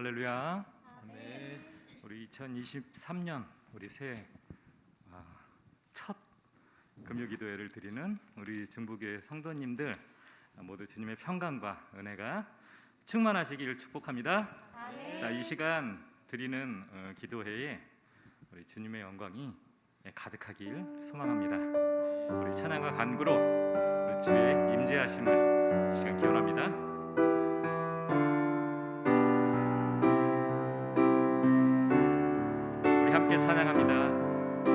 할렐루야. 아멘. 우리 2023년 우리 새해 첫 금요기도회를 드리는 우리 중부교회 성도님들 모두 주님의 평강과 은혜가 충만하시기를 축복합니다. 자, 이 시간 드리는 기도회에 우리 주님의 영광이 가득하길 소망합니다. 우리 찬양과 간구로 주의 임재하심을 이 시간 기원합니다. 함께 찬양합니다.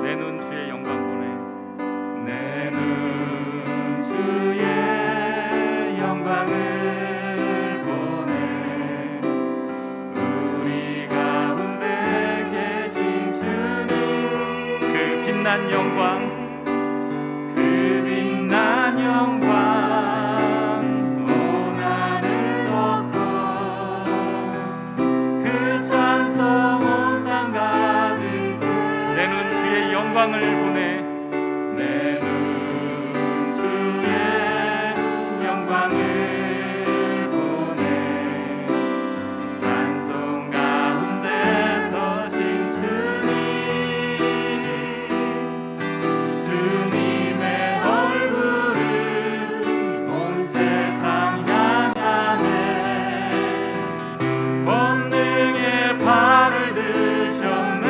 내 눈 주의 영광 보네. 내 눈 주의 영광을 보네. 우리 가운데 계신 주님 그 빛난 영광, 그 빛난 영광 온 하늘 덮고 그 찬송 온 땅 가득 내 눈 주의 영광을 보내. 내 눈 주의 영광을 보내. 찬송 가운데 서신 주님, 주님의 얼굴은 온 세상 향하네. 권능의 발을 드셨네.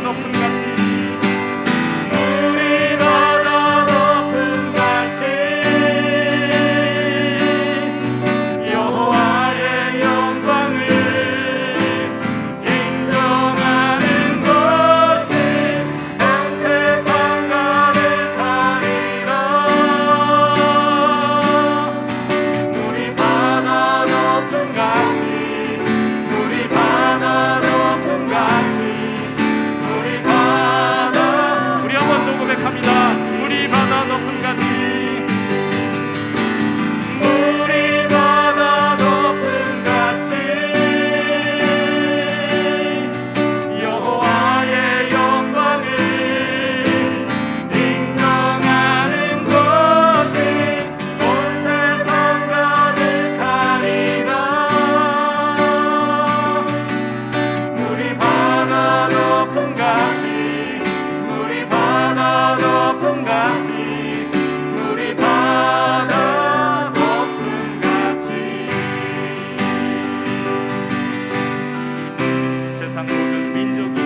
높은 가치 민족이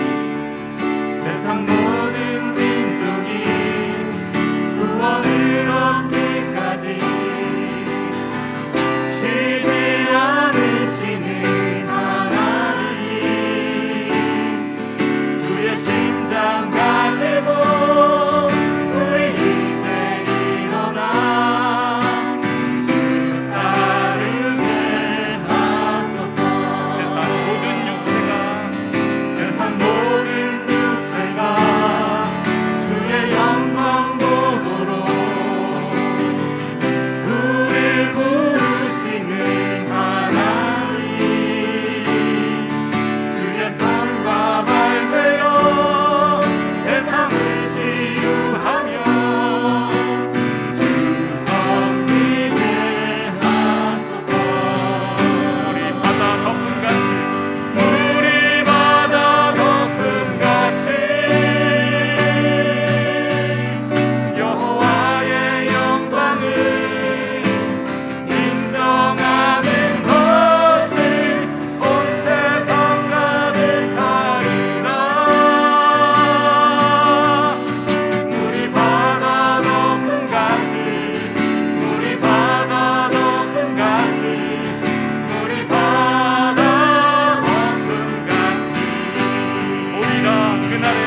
세상 모든 민족이 구원을 얻기까지 쉬지 않으시는 하나님, 주의 심장 가지고 우리 이제 일어나 주 따르게 하소서. 세상 모든 육체가 주의 영광 보도록 우릴 부르시는 하나님, 주의 손과 발 되어 세상을 치유하며 주 섬기게 하소서. 우리 바다 덮음같이 우리 바다 덮음같이 여호와의 영광을 인정하는 것이 온 세상 가득하리라. 우리 바다 덮음같이 우리 바다 덮음같이 우리 바다 덮음같이 오리라 그날에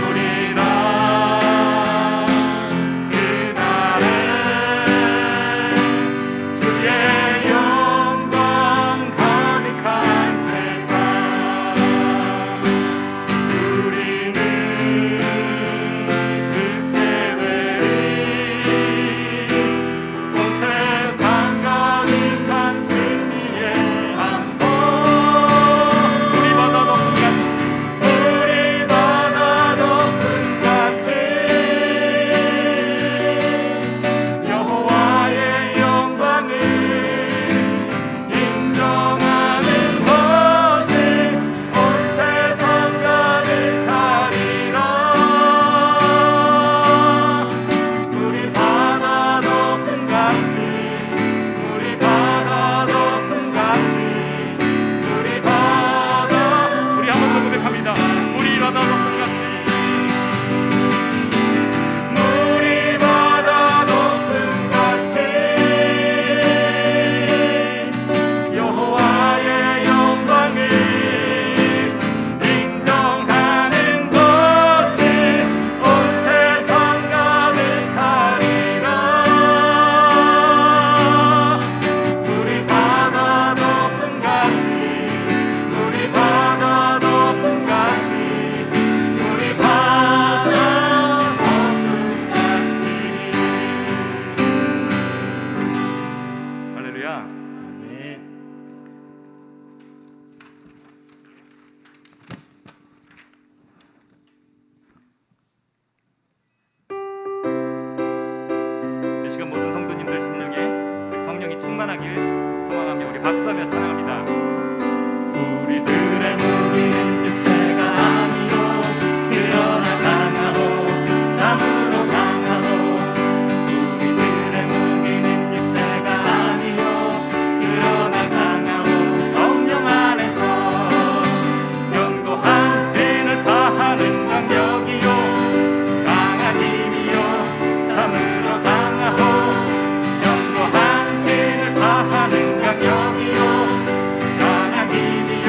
오리라 그날에 주의 영광 가득한 세상. 우리는 그때 되리 온 세상 가득한 승리의 함성. 우리 바다 덮음같이 우리 바다 덮음같이 여호와의 영광을 인정하는 것이 온 세상 가득하리라. 우리 바다 덮음같이 우리 바다 덮음같이 우리 바다 우리 한 번 더 고백합니다. 우리 바다 덮음같이 우리 바다 덮음같이 여호와의 영광을 인정하는 것이 온 세상 가득하리라. 우리 바다 덮음같이 우리 바다 덮음같이 우리 바다 덮음같이. 할렐루야. 아멘. 이 시간 모든 성도님들 심령에 성령이 충만하길 소망하며 우리 박수하며 찬양합니다. 우리들의 무기는 육체가 아니요 그러나 강하고 참으로 강하고. 우리들의 무기는 육체가 아니요 그러나 강하고 성령 안에서 견고한 진을 파하는 강력이요 강한 힘이요 참으로 강하고 견고한 진을 파하는 강력이요 강한 힘이요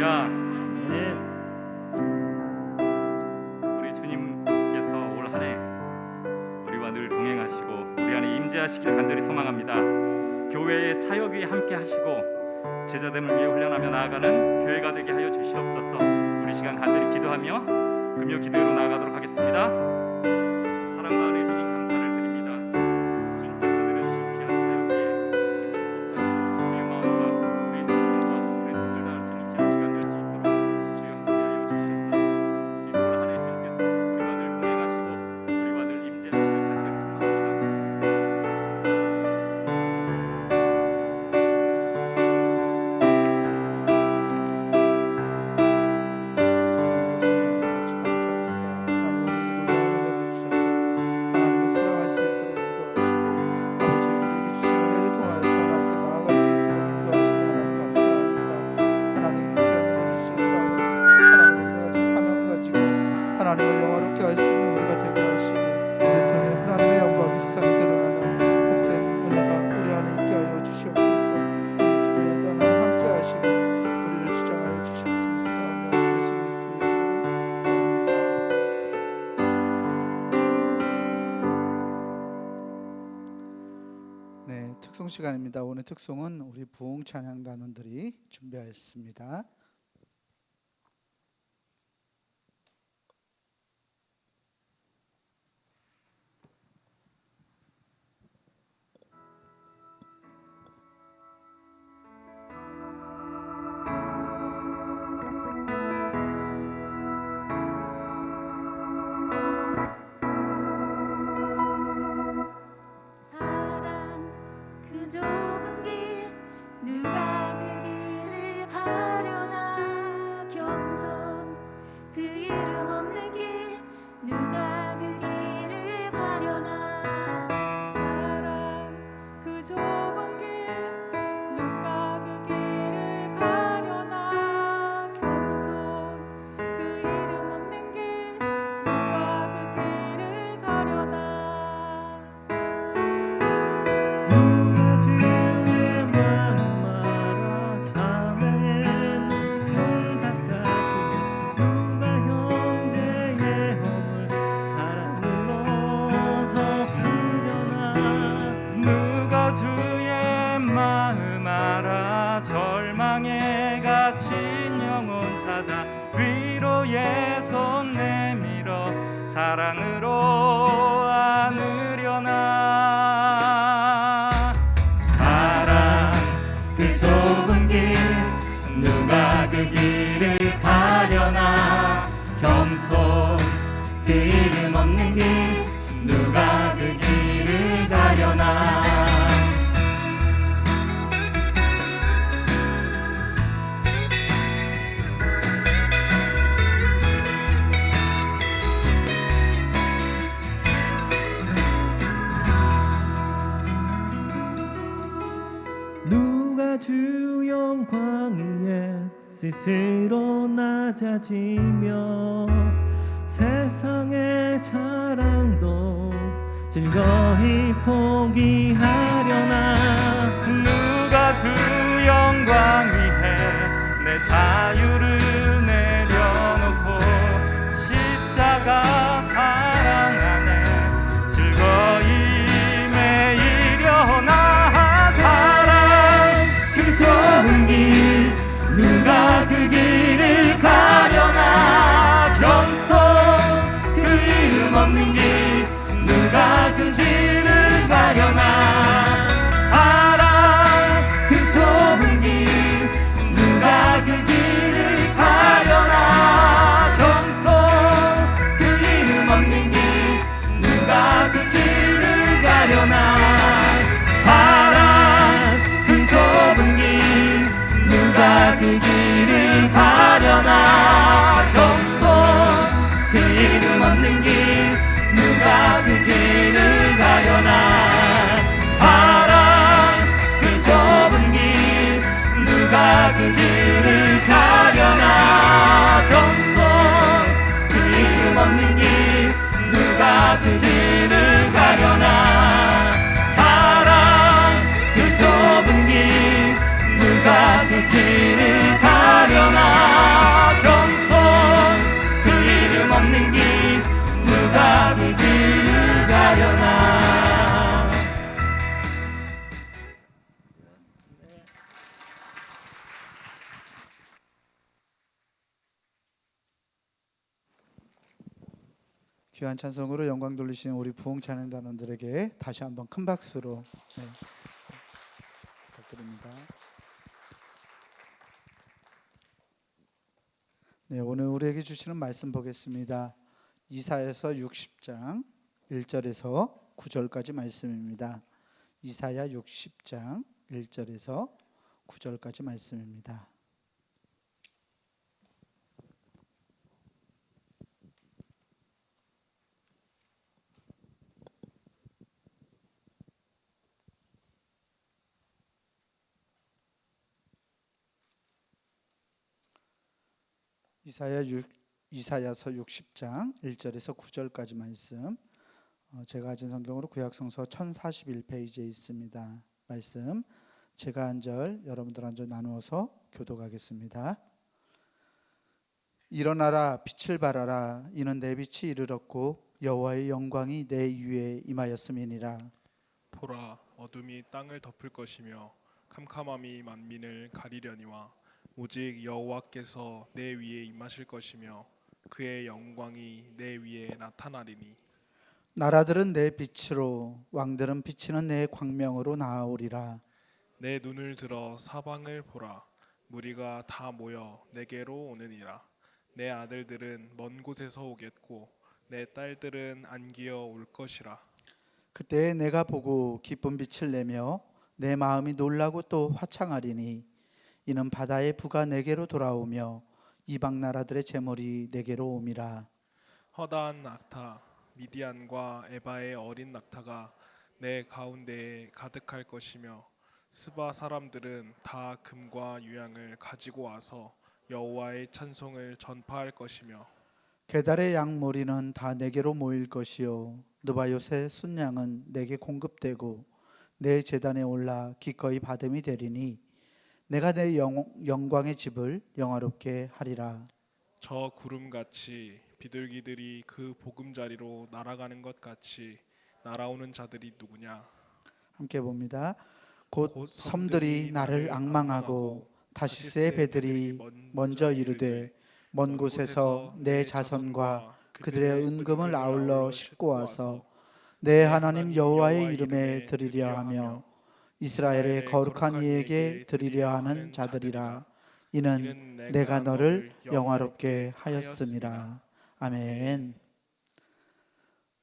할렐루야. 네. 우리 주님께서 올 한 해 우리와 늘 동행하시고 우리 안에 임재하시길 간절히 소망합니다. 교회의 사역 위에 함께 하시고 제자됨을 위해 훈련하며 나아가는 교회가 되게 하여 주시옵소서. 우리 시간 간절히 기도하며 금요 기도회로 나아가도록 하겠습니다. 사랑과 은혜 주님 감사를 드립니다. 주님께서 내려주신 귀한 사역 위에 축복하시고 우리의 마음과 우리의 정성과 우리의 뜻을 다할 수 있는 귀한 시간 될 수 있도록 주여 함께하여 주시옵소서. 주님 올 한 해 주님께서 우리와 늘 동행하시고 우리와 늘 임재하시길 간절히 소망합니다. 하나님을 영화롭게 할 수 있는 우리가 되게 하시고 우리 통해 하나님의 영광이 세상에 드러나는 복된 은혜가 우리 안에 있게 하여 주시옵소서. 우리 기도에도 하나님 함께 하시고 우리를 주장하여 주시옵소서. 예수 그리스도의 이름으로 기도합니다. 네, 특송 시간입니다. 오늘 특송은 우리 부흥 찬양 단원들이 준비하였습니다. 좁은 길 누가 그 길을 가려나 겸손 그 이름 없는 길 누가 그 길을 가려나 사랑 그 좁은 길 누가 그 길을 가려나 겸손 그 이름 없는 길 누가 그 길을 가려나 주의 마음 알아 절망에 갇힌 영혼 찾아 위로의 손 내밀어 사랑으로 안으려나 사랑 그 좁은 길 누가 그 길을 가려나 겸손 그 이름 없는 길 누가 그 길을 가려나 누가 주 영광 위에 스스로 낮아지며 세상의 자랑도 즐거이 포기하려나 누가 주 영광 위해 내 자유를 내려놓고 십자가 사랑 안에 즐거이 매이려나 사랑 그 좁은 길 누가 그 길을 가려나 겸손 그 이름 없는 길 누가 그 길을 가려나 사랑 그 좁은 길 누가 그 길을 가려나 귀한 찬송으로 영광 돌리시는 우리 부흥 찬양단원들에게 다시 한번 큰 박수로 부탁드립니다. 네, 오늘 우리에게 주시는 말씀 보겠습니다. 이사야서 60장 1절에서 9절까지 말씀입니다. 이사야 60장 1절에서 9절까지 말씀입니다. 이사야서 60장 1절에서 9절까지 말씀, 제가 가진 성경으로 구약성서 1041페이지에 있습니다. 말씀 제가 한 절, 여러분들 한 절 나누어서 교독하겠습니다. 일어나라, 빛을 발하라. 이는 내 빛이 이르렀고 여호와의 영광이 내 위에 임하였음이니라. 보라, 어둠이 땅을 덮을 것이며 캄캄함이 만민을 가리려니와 오직 여호와께서 내 위에 임하실 것이며 그의 영광이 내 위에 나타나리니. 나라들은 내 빛으로, 왕들은 비치는 내 광명으로 나아오리라. 내 눈을 들어 사방을 보라. 무리가 다 모여 내게로 오느니라. 내 아들들은 먼 곳에서 오겠고 내 딸들은 안기어 올 것이라. 그때 내가 보고 기쁜 빛을 내며 내 마음이 놀라고 또 화창하리니 이는 바다의 부가 내게로 돌아오며 이방 나라들의 재물이 내게로 옴이라. 허다한 낙타 미디안과 에바의 어린 낙타가 내 가운데에 가득할 것이며 스바 사람들은 다 금과 유향을 가지고 와서 여호와의 찬송을 전파할 것이며 게달의 양무리는 다 내게로 모일 것이요 느바요새 순양은 내게 공급되고 내 제단에 올라 기꺼이 받음이 되리니 내가 내 영광의 집을 영화롭게 하리라. 저 구름같이 비둘기들이 그 보금자리로 날아가는 것 같이 날아오는 자들이 누구냐. 함께 봅니다. 곧 섬들이 나를 앙망하고 다시스의 배들이 먼저 이르되 먼 곳에서 내 자손과 그들의 은금을 아울러 싣고 와서 내 하나님 여호와의 이름에 드리려 하며 이스라엘의 거룩한 이에게 드리려 하는 자들이라. 이는 내가 너를 영화롭게 하였음이라. 아멘.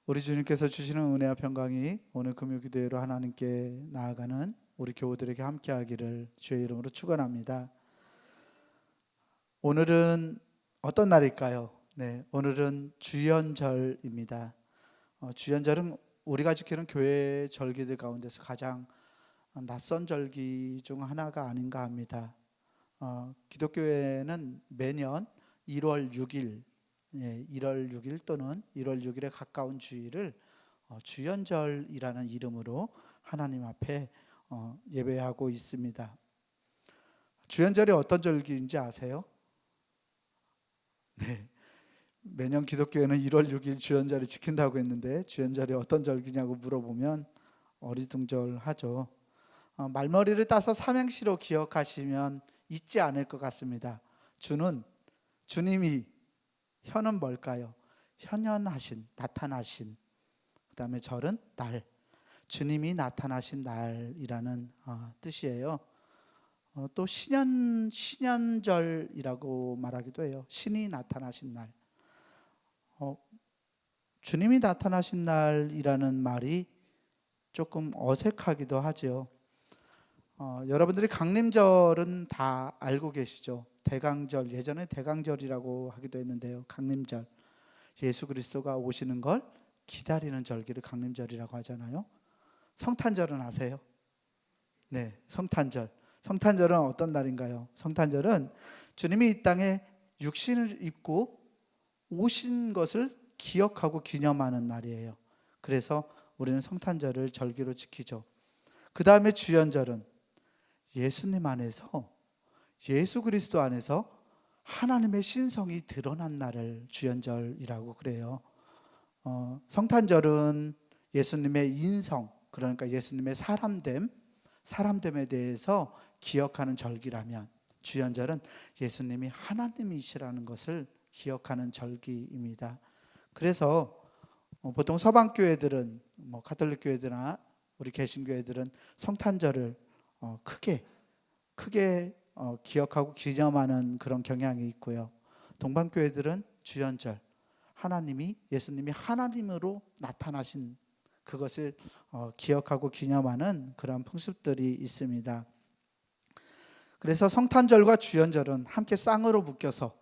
우리 주님께서 주시는 은혜와 평강이 오늘 금요기도회로 하나님께 나아가는 우리 교우들에게 함께하기를 주의 이름으로 축원합니다. 오늘은 어떤 날일까요? 네, 오늘은 주연절입니다. 주연절은 우리가 지키는 교회 절기들 가운데서 가장 낯선 절기 중 하나가 아닌가 합니다. 기독교회는 매년 1월 6일, 1월 6일 또는 1월 6일에 가까운 주일을 주연절이라는 이름으로 하나님 앞에 예배하고 있습니다. 주연절이 어떤 절기인지 아세요? 네, 매년 기독교회는 1월 6일 주연절을 지킨다고 했는데 주연절이 어떤 절기냐고 물어보면 어리둥절하죠. 말머리를 따서 삼행시로 기억하시면 잊지 않을 것 같습니다. 주는 주님이, 현은 뭘까요? 현현하신, 나타나신. 그 다음에 절은 날, 주님이 나타나신 날이라는 뜻이에요. 또 신년절이라고 말하기도 해요. 신이 나타나신 날. 주님이 나타나신 날이라는 말이 조금 어색하기도 하죠. 여러분들이 강림절은 다 알고 계시죠? 대강절, 예전에 대강절이라고 하기도 했는데요. 강림절, 예수 그리스도가 오시는 걸 기다리는 절기를 강림절이라고 하잖아요. 성탄절은 아세요? 네, 성탄절. 성탄절은 어떤 날인가요? 성탄절은 주님이 이 땅에 육신을 입고 오신 것을 기억하고 기념하는 날이에요. 그래서 우리는 성탄절을 절기로 지키죠. 그 다음에 주연절은 예수님 안에서, 예수 그리스도 안에서 하나님의 신성이 드러난 날을 주연절이라고 그래요. 성탄절은 예수님의 인성, 그러니까 예수님의 사람됨에 대해서 기억하는 절기라면 주연절은 예수님이 하나님이시라는 것을 기억하는 절기입니다. 그래서 보통 서방 교회들은 가톨릭 교회들이나 우리 개신교회들은 성탄절을 크게 기억하고 기념하는 그런 경향이 있고요. 동방 교회들은 주연절, 예수님이 하나님으로 나타나신 그것을 기억하고 기념하는 그런 풍습들이 있습니다. 그래서 성탄절과 주연절은 함께 쌍으로 묶여서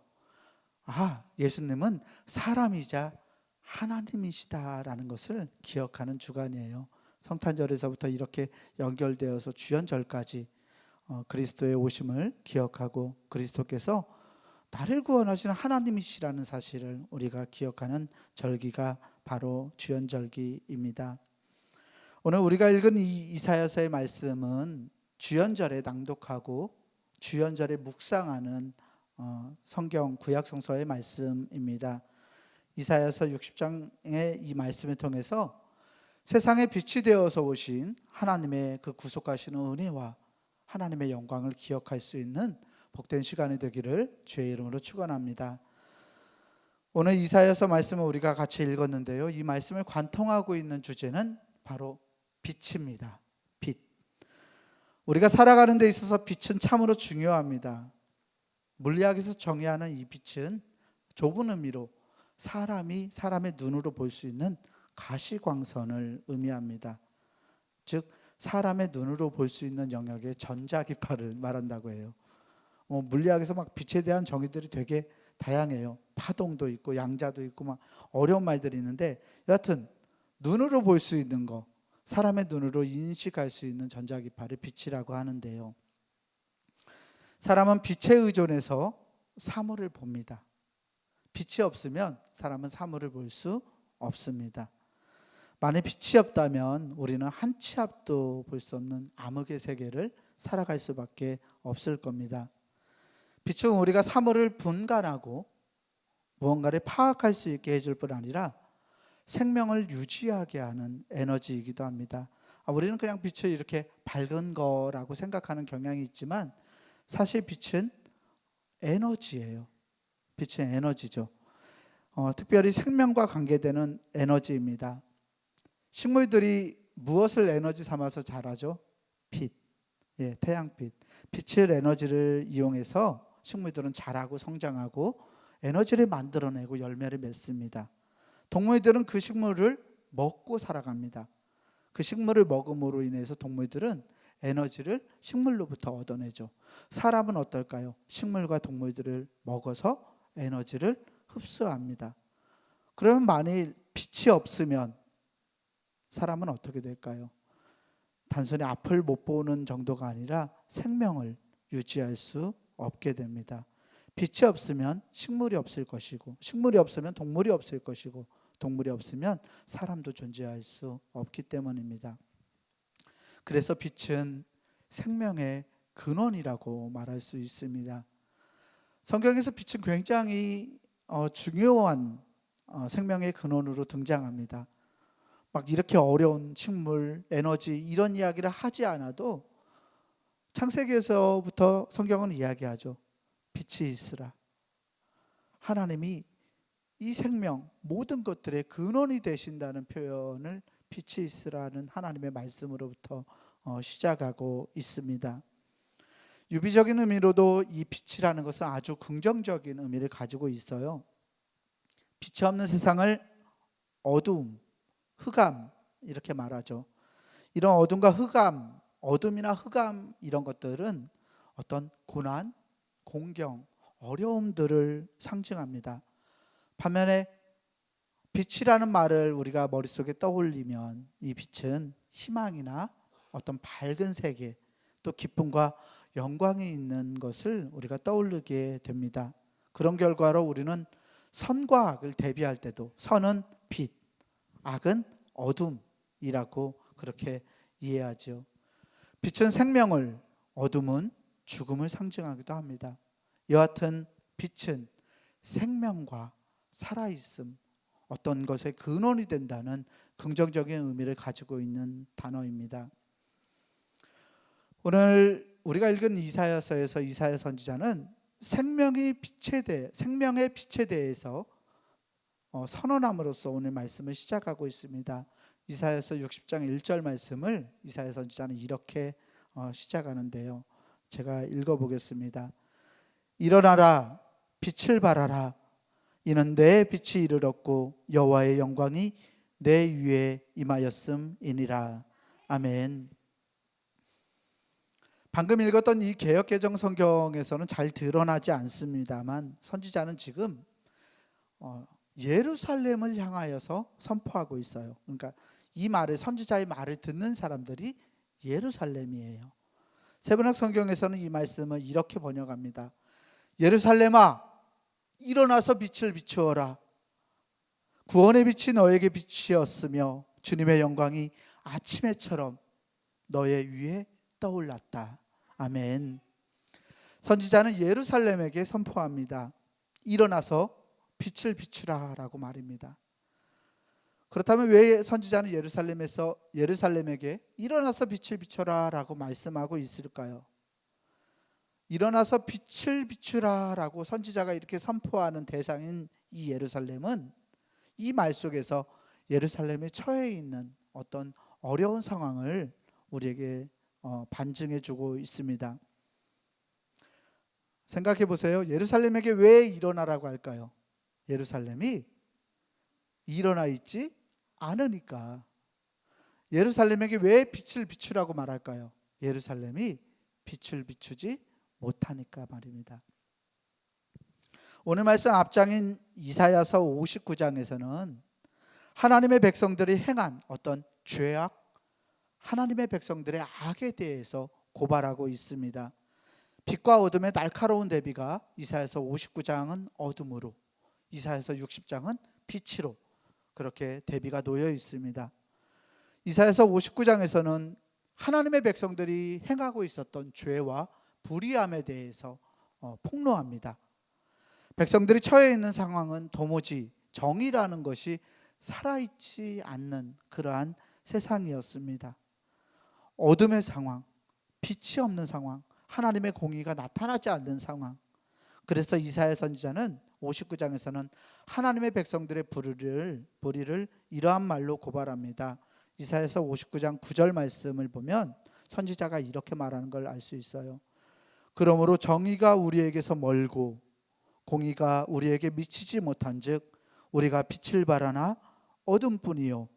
예수님은 사람이자 하나님이시다라는 것을 기억하는 주간이에요. 성탄절에서부터 이렇게 연결되어서 주연절까지 그리스도의 오심을 기억하고 그리스도께서 나를 구원하시는 하나님이시라는 사실을 우리가 기억하는 절기가 바로 주연절기입니다. 오늘 우리가 읽은 이 이사야서의 말씀은 주연절에 낭독하고 주연절에 묵상하는 성경 구약 성서의 말씀입니다. 이사야서 60장의 이 말씀을 통해서 세상에 빛이 되어서 오신 하나님의 그 구속하시는 은혜와 하나님의 영광을 기억할 수 있는 복된 시간이 되기를 주의 이름으로 축원합니다. 오늘 이사야서 말씀을 우리가 같이 읽었는데요. 이 말씀을 관통하고 있는 주제는 바로 빛입니다. 빛. 우리가 살아가는 데 있어서 빛은 참으로 중요합니다. 물리학에서 정의하는 이 빛은 좁은 의미로 사람의 눈으로 볼 수 있는 가시광선을 의미합니다. 즉 사람의 눈으로 볼 수 있는 영역의 전자기파를 말한다고 해요. 물리학에서 막 빛에 대한 정의들이 되게 다양해요. 파동도 있고 양자도 있고 막 어려운 말들이 있는데 여하튼 눈으로 볼 수 있는 거, 사람의 눈으로 인식할 수 있는 전자기파를 빛이라고 하는데요. 사람은 빛에 의존해서 사물을 봅니다. 빛이 없으면 사람은 사물을 볼 수 없습니다. 만약 빛이 없다면 우리는 한 치 앞도 볼 수 없는 암흑의 세계를 살아갈 수밖에 없을 겁니다. 빛은 우리가 사물을 분간하고 무언가를 파악할 수 있게 해줄 뿐 아니라 생명을 유지하게 하는 에너지이기도 합니다. 우리는 그냥 빛을 이렇게 밝은 거라고 생각하는 경향이 있지만 사실 빛은 에너지예요. 빛은 에너지죠. 특별히 생명과 관계되는 에너지입니다. 식물들이 무엇을 에너지 삼아서 자라죠? 빛, 태양빛. 빛을 에너지를 이용해서 식물들은 자라고 성장하고 에너지를 만들어내고 열매를 맺습니다. 동물들은 그 식물을 먹고 살아갑니다. 그 식물을 먹음으로 인해서 동물들은 에너지를 식물로부터 얻어내죠. 사람은 어떨까요? 식물과 동물들을 먹어서 에너지를 흡수합니다. 그러면 만일 빛이 없으면 사람은 어떻게 될까요? 단순히 앞을 못 보는 정도가 아니라 생명을 유지할 수 없게 됩니다. 빛이 없으면 식물이 없을 것이고, 식물이 없으면 동물이 없을 것이고, 동물이 없으면 사람도 존재할 수 없기 때문입니다. 그래서 빛은 생명의 근원이라고 말할 수 있습니다. 성경에서 빛은 굉장히 중요한 생명의 근원으로 등장합니다. 막 이렇게 어려운 식물, 에너지 이런 이야기를 하지 않아도 창세기에서부터 성경은 이야기하죠. 빛이 있으라. 하나님이 이 생명 모든 것들의 근원이 되신다는 표현을 빛이 있으라는 하나님의 말씀으로부터 시작하고 있습니다. 유비적인 의미로도 이 빛이라는 것은 아주 긍정적인 의미를 가지고 있어요. 빛이 없는 세상을 어두움, 흑암 이렇게 말하죠. 이런 어둠과 흑암, 어둠이나 흑암 이런 것들은 어떤 고난, 공경, 어려움들을 상징합니다. 반면에 빛이라는 말을 우리가 머릿속에 떠올리면 이 빛은 희망이나 어떤 밝은 세계, 또 기쁨과 영광이 있는 것을 우리가 떠올리게 됩니다. 그런 결과로 우리는 선과 악을 대비할 때도 선은 빛, 악은 어둠이라고 그렇게 이해하죠. 빛은 생명을, 어둠은 죽음을 상징하기도 합니다. 여하튼 빛은 생명과 살아있음, 어떤 것의 근원이 된다는 긍정적인 의미를 가지고 있는 단어입니다. 오늘 우리가 읽은 이사야서에서 이사야 선지자는 생명의 빛에 대해서 선언함으로써 오늘 말씀을 시작하고 있습니다. 이사야서 60장 1절 말씀을 이사야 선지자는 이렇게 시작하는데요. 제가 읽어보겠습니다. 일어나라, 빛을 발하라. 이는 내 빛이 이르렀고 여호와의 영광이 내 위에 임하였음이니라. 아멘. 방금 읽었던 이 개역개정 성경에서는 잘 드러나지 않습니다만 선지자는 지금 예루살렘을 향하여서 선포하고 있어요. 그러니까 이 말을, 선지자의 말을 듣는 사람들이 예루살렘이에요. 세번역 성경에서는 이 말씀을 이렇게 번역합니다. 예루살렘아, 일어나서 빛을 비추어라. 구원의 빛이 너에게 빛이었으며 주님의 영광이 아침해처럼 너의 위에 떠올랐다. 아멘. 선지자는 예루살렘에게 선포합니다. 일어나서 빛을 비추라 라고 말입니다. 그렇다면 왜 선지자는 예루살렘에게 일어나서 빛을 비춰라 라고 말씀하고 있을까요? 일어나서 빛을 비추라 라고 선지자가 이렇게 선포하는 대상인 이 예루살렘은 이 말 속에서 예루살렘에 처해 있는 어떤 어려운 상황을 우리에게 반증해 주고 있습니다. 생각해 보세요. 예루살렘에게 왜 일어나라고 할까요? 예루살렘이 일어나 있지 않으니까. 예루살렘에게 왜 빛을 비추라고 말할까요? 예루살렘이 빛을 비추지 못하니까 말입니다. 오늘 말씀 앞장인 이사야서 59장에서는 하나님의 백성들이 행한 어떤 죄악, 하나님의 백성들의 악에 대해서 고발하고 있습니다. 빛과 어둠의 날카로운 대비가 이사야서 59장은 어둠으로, 이사야서 60장은 빛으로 그렇게 대비가 놓여 있습니다. 이사야서 59장에서는 하나님의 백성들이 행하고 있었던 죄와 불의함에 대해서 폭로합니다. 백성들이 처해 있는 상황은 도무지 정의라는 것이 살아있지 않는 그러한 세상이었습니다. 어둠의 상황, 빛이 없는 상황, 하나님의 공의가 나타나지 않는 상황. 그래서 이사야 선지자는 59장에서는 하나님의 백성들의 불의를 이러한 말로 고발합니다. 이사야서 59장 9절 말씀을 보면 선지자가 이렇게 말하는 걸 알 수 있어요. 그러므로 정의가 우리에게서 멀고 공의가 우리에게 미치지 못한즉 우리가 빛을 바라나 어둠뿐이요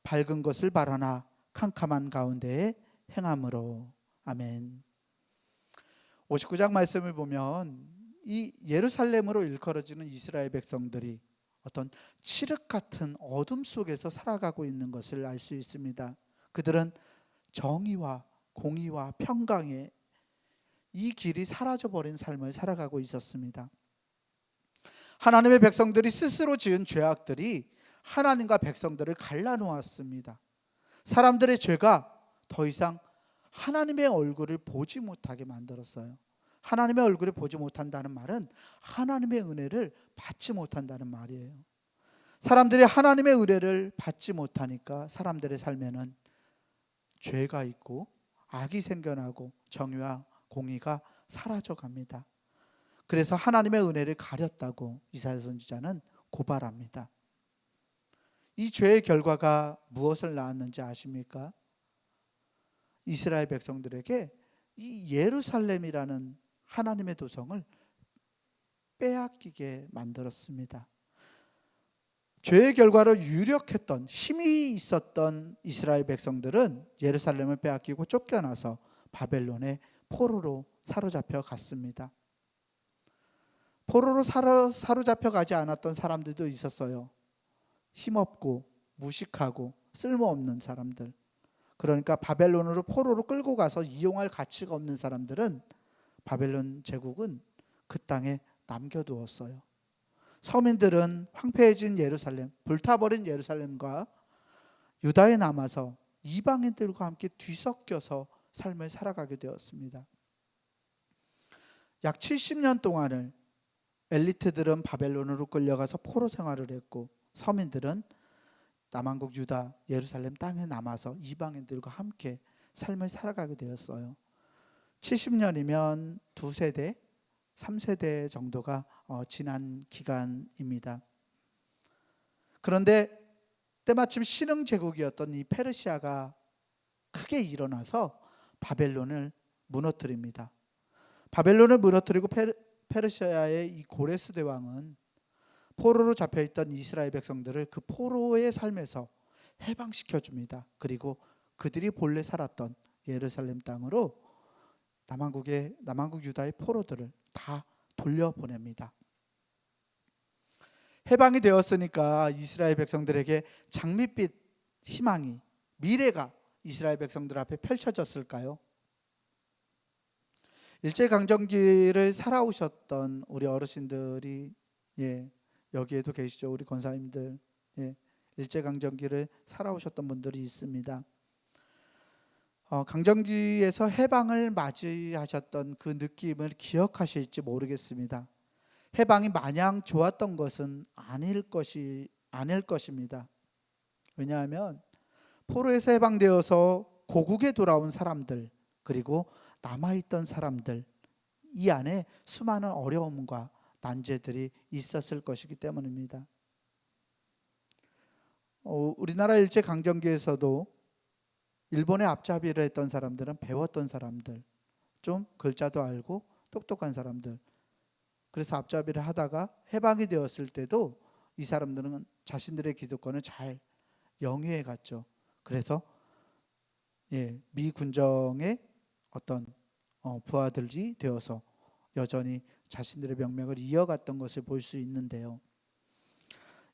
밝은 것을 바라나 캄캄한 가운데에 행함으로. 아멘. 59장 말씀을 보면 이 예루살렘으로 일컬어지는 이스라엘 백성들이 어떤 칠흑 같은 어둠 속에서 살아가고 있는 것을 알 수 있습니다. 그들은 정의와 공의와 평강의 이 길이 사라져버린 삶을 살아가고 있었습니다. 하나님의 백성들이 스스로 지은 죄악들이 하나님과 백성들을 갈라놓았습니다. 사람들의 죄가 더 이상 하나님의 얼굴을 보지 못하게 만들었어요. 하나님의 얼굴을 보지 못한다는 말은 하나님의 은혜를 받지 못한다는 말이에요. 사람들이 하나님의 은혜를 받지 못하니까 사람들의 삶에는 죄가 있고 악이 생겨나고 정의와 공의가 사라져갑니다. 그래서 하나님의 은혜를 가렸다고 이사야 선지자는 고발합니다. 이 죄의 결과가 무엇을 낳았는지 아십니까? 이스라엘 백성들에게 이 예루살렘이라는 하나님의 도성을 빼앗기게 만들었습니다. 죄의 결과로 유력했던 힘이 있었던 이스라엘 백성들은 예루살렘을 빼앗기고 쫓겨나서 바벨론의 포로로 사로잡혀 갔습니다. 포로로 사로잡혀 가지 않았던 사람들도 있었어요. 힘없고 무식하고 쓸모없는 사람들. 그러니까 바벨론으로 포로로 끌고 가서 이용할 가치가 없는 사람들은 바벨론 제국은 그 땅에 남겨두었어요. 서민들은 황폐해진 예루살렘, 불타버린 예루살렘과 유다에 남아서 이방인들과 함께 뒤섞여서 삶을 살아가게 되었습니다. 약 70년 동안을 엘리트들은 바벨론으로 끌려가서 포로 생활을 했고 서민들은 남한국 유다 예루살렘 땅에 남아서 이방인들과 함께 삶을 살아가게 되었어요. 70년이면 2세대, 3세대 정도가 지난 기간입니다. 그런데 때마침 신흥 제국이었던 이 페르시아가 크게 일어나서 바벨론을 무너뜨립니다. 바벨론을 무너뜨리고 페르시아의 이 고레스 대왕은 포로로 잡혀있던 이스라엘 백성들을 그 포로의 삶에서 해방시켜 줍니다. 그리고 그들이 본래 살았던 예루살렘 땅으로 남한국 유다의 포로들을 다 돌려보냅니다. 해방이 되었으니까 이스라엘 백성들에게 장밋빛 희망이, 미래가 이스라엘 백성들 앞에 펼쳐졌을까요? 일제강점기를 살아오셨던 우리 어르신들이 여기에도 계시죠. 우리 권사님들, 일제강점기를 살아오셨던 분들이 있습니다. 강점기에서 해방을 맞이하셨던 그 느낌을 기억하실지 모르겠습니다. 해방이 마냥 좋았던 것은 아닐 것입니다. 왜냐하면 포로에서 해방되어서 고국에 돌아온 사람들, 그리고 남아있던 사람들, 이 안에 수많은 어려움과 난제들이 있었을 것이기 때문입니다. 우리나라 일제강점기에서도 일본의 앞잡이를 했던 사람들은 배웠던 사람들, 좀 글자도 알고 똑똑한 사람들, 그래서 앞잡이를 하다가 해방이 되었을 때도 이 사람들은 자신들의 기득권을 잘 영위해 갔죠. 그래서 미 군정의 어떤 부하들이 되어서 여전히 자신들의 명맥을 이어갔던 것을 볼 수 있는데요.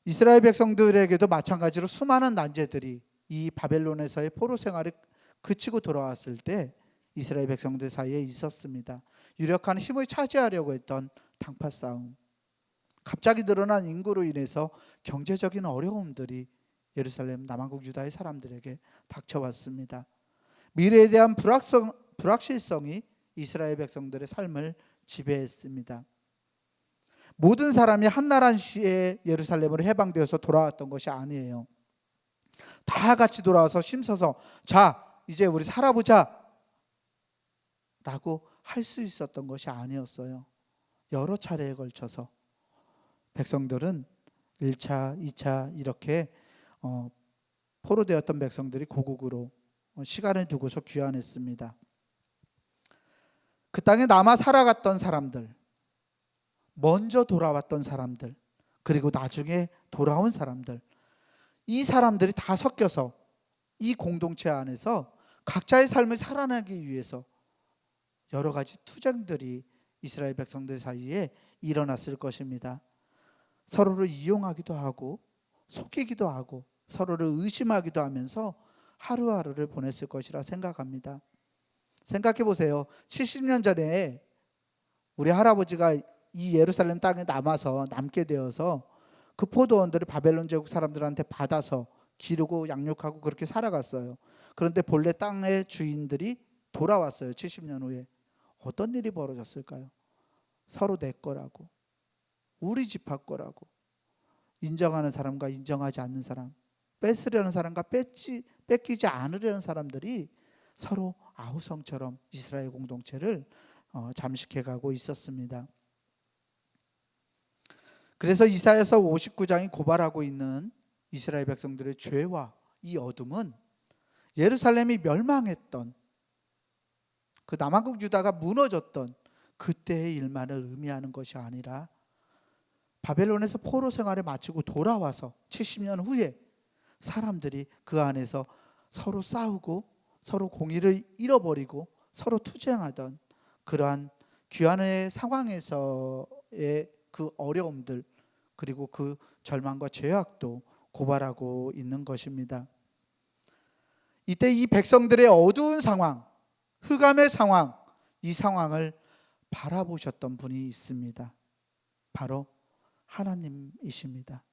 이스라엘 백성들에게도 마찬가지로 수많은 난제들이 이 바벨론에서의 포로 생활을 그치고 돌아왔을 때 이스라엘 백성들 사이에 있었습니다. 유력한 힘을 차지하려고 했던 당파 싸움, 갑자기 늘어난 인구로 인해서 경제적인 어려움들이 예루살렘 남한국 유다의 사람들에게 닥쳐왔습니다. 미래에 대한 불확실성이 이스라엘 백성들의 삶을 지배했습니다. 모든 사람이 한나라시에 예루살렘으로 해방되어서 돌아왔던 것이 아니에요. 다 같이 돌아와서 힘써서 자 이제 우리 살아보자 라고 할 수 있었던 것이 아니었어요. 여러 차례에 걸쳐서 백성들은 1차, 2차 이렇게 포로되었던 백성들이 고국으로 시간을 두고서 귀환했습니다. 그 땅에 남아 살아갔던 사람들, 먼저 돌아왔던 사람들, 그리고 나중에 돌아온 사람들, 이 사람들이 다 섞여서 이 공동체 안에서 각자의 삶을 살아나기 위해서 여러 가지 투쟁들이 이스라엘 백성들 사이에 일어났을 것입니다. 서로를 이용하기도 하고 속이기도 하고 서로를 의심하기도 하면서 하루하루를 보냈을 것이라 생각합니다. 생각해 보세요. 70년 전에 우리 할아버지가 이 예루살렘 땅에 남게 되어서 그 포도원들을 바벨론 제국 사람들한테 받아서 기르고 양육하고 그렇게 살아갔어요. 그런데 본래 땅의 주인들이 돌아왔어요. 70년 후에. 어떤 일이 벌어졌을까요? 서로 내 거라고, 우리 집합 거라고, 인정하는 사람과 인정하지 않는 사람, 뺏으려는 사람과 뺏기지 않으려는 사람들이 서로 아우성처럼 이스라엘 공동체를 잠식해가고 있었습니다. 그래서 이사야서 59장이 고발하고 있는 이스라엘 백성들의 죄와 이 어둠은 예루살렘이 멸망했던 그 남한국 유다가 무너졌던 그때의 일만을 의미하는 것이 아니라 바벨론에서 포로 생활을 마치고 돌아와서 70년 후에 사람들이 그 안에서 서로 싸우고 서로 공의를 잃어버리고 서로 투쟁하던 그러한 귀환의 상황에서의 그 어려움들, 그리고 그 절망과 죄악도 고발하고 있는 것입니다. 이때 이 백성들의 어두운 상황, 흑암의 상황, 이 상황을 바라보셨던 분이 있습니다. 바로 하나님이십니다.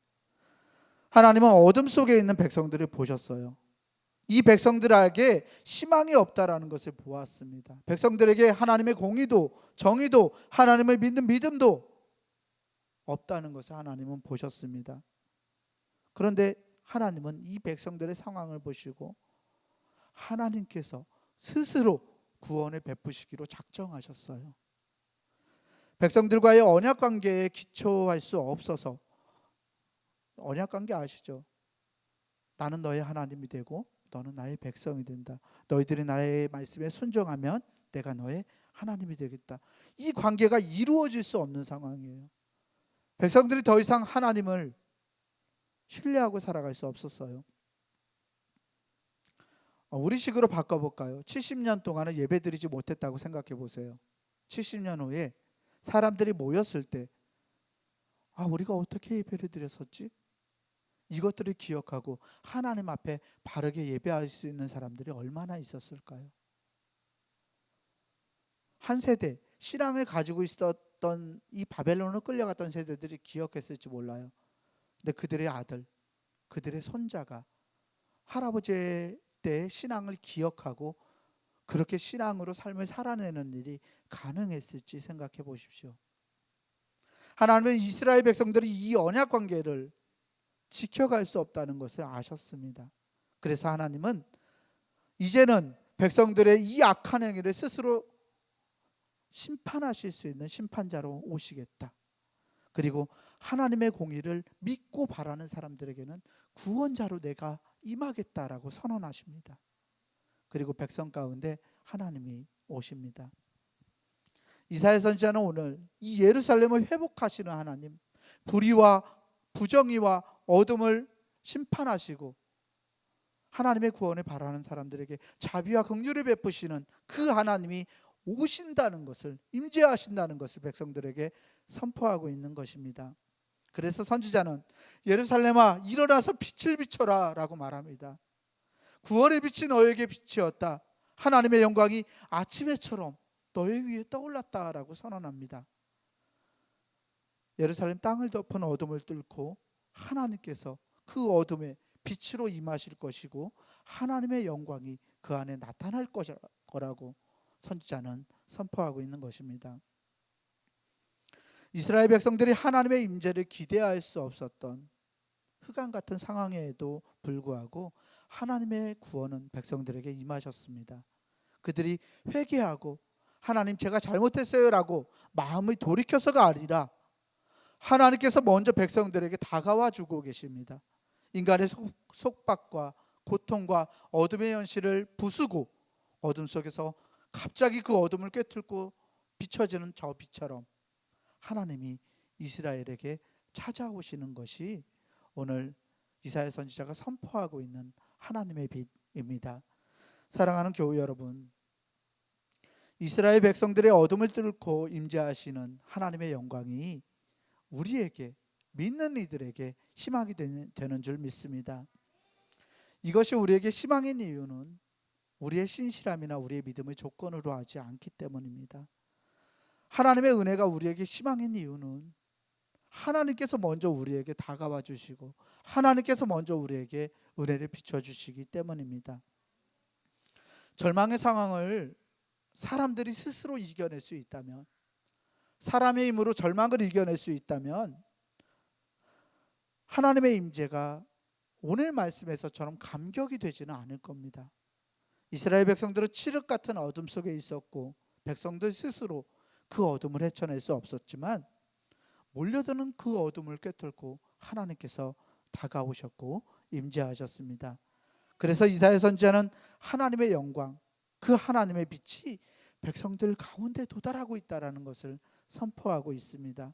하나님은 어둠 속에 있는 백성들을 보셨어요. 이 백성들에게 희망이 없다라는 것을 보았습니다. 백성들에게 하나님의 공의도, 정의도, 하나님을 믿는 믿음도 없다는 것을 하나님은 보셨습니다. 그런데 하나님은 이 백성들의 상황을 보시고 하나님께서 스스로 구원을 베푸시기로 작정하셨어요. 백성들과의 언약 관계에 기초할 수 없어서 언약 관계 아시죠? 나는 너의 하나님이 되고 너는 나의 백성이 된다. 너희들이 나의 말씀에 순종하면 내가 너의 하나님이 되겠다. 이 관계가 이루어질 수 없는 상황이에요. 백성들이 더 이상 하나님을 신뢰하고 살아갈 수 없었어요. 우리식으로 바꿔볼까요? 70년 동안은 예배드리지 못했다고 생각해 보세요. 70년 후에 사람들이 모였을 때 우리가 어떻게 예배를 드렸었지? 이것들을 기억하고 하나님 앞에 바르게 예배할 수 있는 사람들이 얼마나 있었을까요? 한 세대, 신앙을 가지고 있었던 이 바벨론으로 끌려갔던 세대들이 기억했을지 몰라요. 근데 그들의 아들, 그들의 손자가 할아버지의 때 신앙을 기억하고 그렇게 신앙으로 삶을 살아내는 일이 가능했을지 생각해 보십시오. 하나님은 이스라엘 백성들이 이 언약 관계를 지켜갈 수 없다는 것을 아셨습니다. 그래서 하나님은 이제는 백성들의 이 악한 행위를 스스로 심판하실 수 있는 심판자로 오시겠다. 그리고 하나님의 공의를 믿고 바라는 사람들에게는 구원자로 내가 임하겠다라고 선언하십니다. 그리고 백성 가운데 하나님이 오십니다. 이사야 선지자는 오늘 이 예루살렘을 회복하시는 하나님, 불의와 부정의와 어둠을 심판하시고 하나님의 구원을 바라는 사람들에게 자비와 긍휼을 베푸시는 그 하나님이 오신다는 것을, 임재하신다는 것을 백성들에게 선포하고 있는 것입니다. 그래서 선지자는 예루살렘아 일어나서 빛을 비춰라 라고 말합니다. 구원의 빛이 너에게 빛이었다. 하나님의 영광이 아침 해처럼 너의 위에 떠올랐다라고 선언합니다. 예루살렘 땅을 덮은 어둠을 뚫고 하나님께서 그 어둠에 빛으로 임하실 것이고 하나님의 영광이 그 안에 나타날 거라고 선지자는 선포하고 있는 것입니다. 이스라엘 백성들이 하나님의 임재를 기대할 수 없었던 흑암 같은 상황에도 불구하고 하나님의 구원은 백성들에게 임하셨습니다. 그들이 회개하고 하나님 제가 잘못했어요 라고 마음을 돌이켜서가 아니라 하나님께서 먼저 백성들에게 다가와 주고 계십니다. 인간의 속박과 고통과 어둠의 현실을 부수고 어둠 속에서 갑자기 그 어둠을 꿰뚫고 비춰지는 저 빛처럼 하나님이 이스라엘에게 찾아오시는 것이 오늘 이사야 선지자가 선포하고 있는 하나님의 빛입니다. 사랑하는 교우 여러분, 이스라엘 백성들의 어둠을 뚫고 임재하시는 하나님의 영광이 우리에게, 믿는 이들에게 희망이 되는 줄 믿습니다. 이것이 우리에게 희망인 이유는 우리의 신실함이나 우리의 믿음을 조건으로 하지 않기 때문입니다. 하나님의 은혜가 우리에게 희망인 이유는 하나님께서 먼저 우리에게 다가와 주시고 하나님께서 먼저 우리에게 은혜를 비춰주시기 때문입니다. 절망의 상황을 사람들이 스스로 이겨낼 수 있다면, 사람의 힘으로 절망을 이겨낼 수 있다면 하나님의 임재가 오늘 말씀에서처럼 감격이 되지는 않을 겁니다. 이스라엘 백성들은 칠흑 같은 어둠 속에 있었고 백성들 스스로 그 어둠을 헤쳐낼 수 없었지만 몰려드는 그 어둠을 꿰뚫고 하나님께서 다가오셨고 임재하셨습니다. 그래서 이사야 선지자는 하나님의 영광, 그 하나님의 빛이 백성들 가운데 도달하고 있다는 것을 선포하고 있습니다.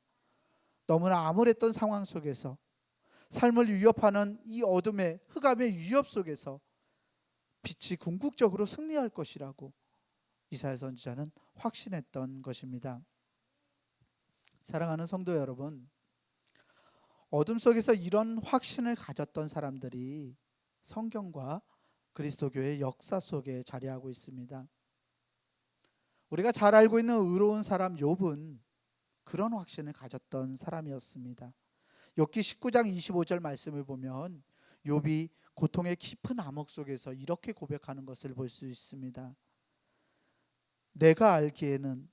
너무나 암울했던 상황 속에서 삶을 위협하는 이 어둠의 흑암의 위협 속에서 빛이 궁극적으로 승리할 것이라고 이사야 선지자는 확신했던 것입니다. 사랑하는 성도 여러분, 어둠 속에서 이런 확신을 가졌던 사람들이 성경과 그리스도교의 역사 속에 자리하고 있습니다. 우리가 잘 알고 있는 의로운 사람 욥은 그런 확신을 가졌던 사람이었습니다. 욥기 19장 25절 말씀을 보면 욥이 고통의 깊은 암흑 속에서 이렇게 고백하는 것을 볼 수 있습니다. 내가 알기에는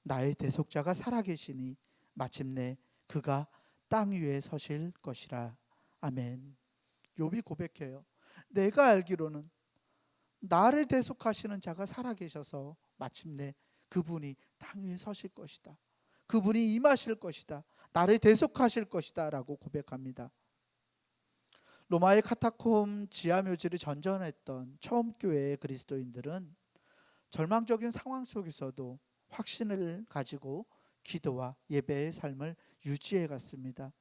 나의 대속자가 살아계시니 마침내 그가 땅 위에 서실 것이라. 아멘. 욥이 고백해요. 내가 알기로는 나를 대속하시는 자가 살아계셔서 마침내 그분이 땅 위에 서실 것이다. 그분이 임하실 것이다. 나를 대속하실 것이다 라고 고백합니다. 로마의 카타콤 지하묘지를 전전했던 처음 교회의 그리스도인들은 절망적인 상황 속에서도 확신을 가지고 기도와 예배의 삶을 유지해 갔습니다.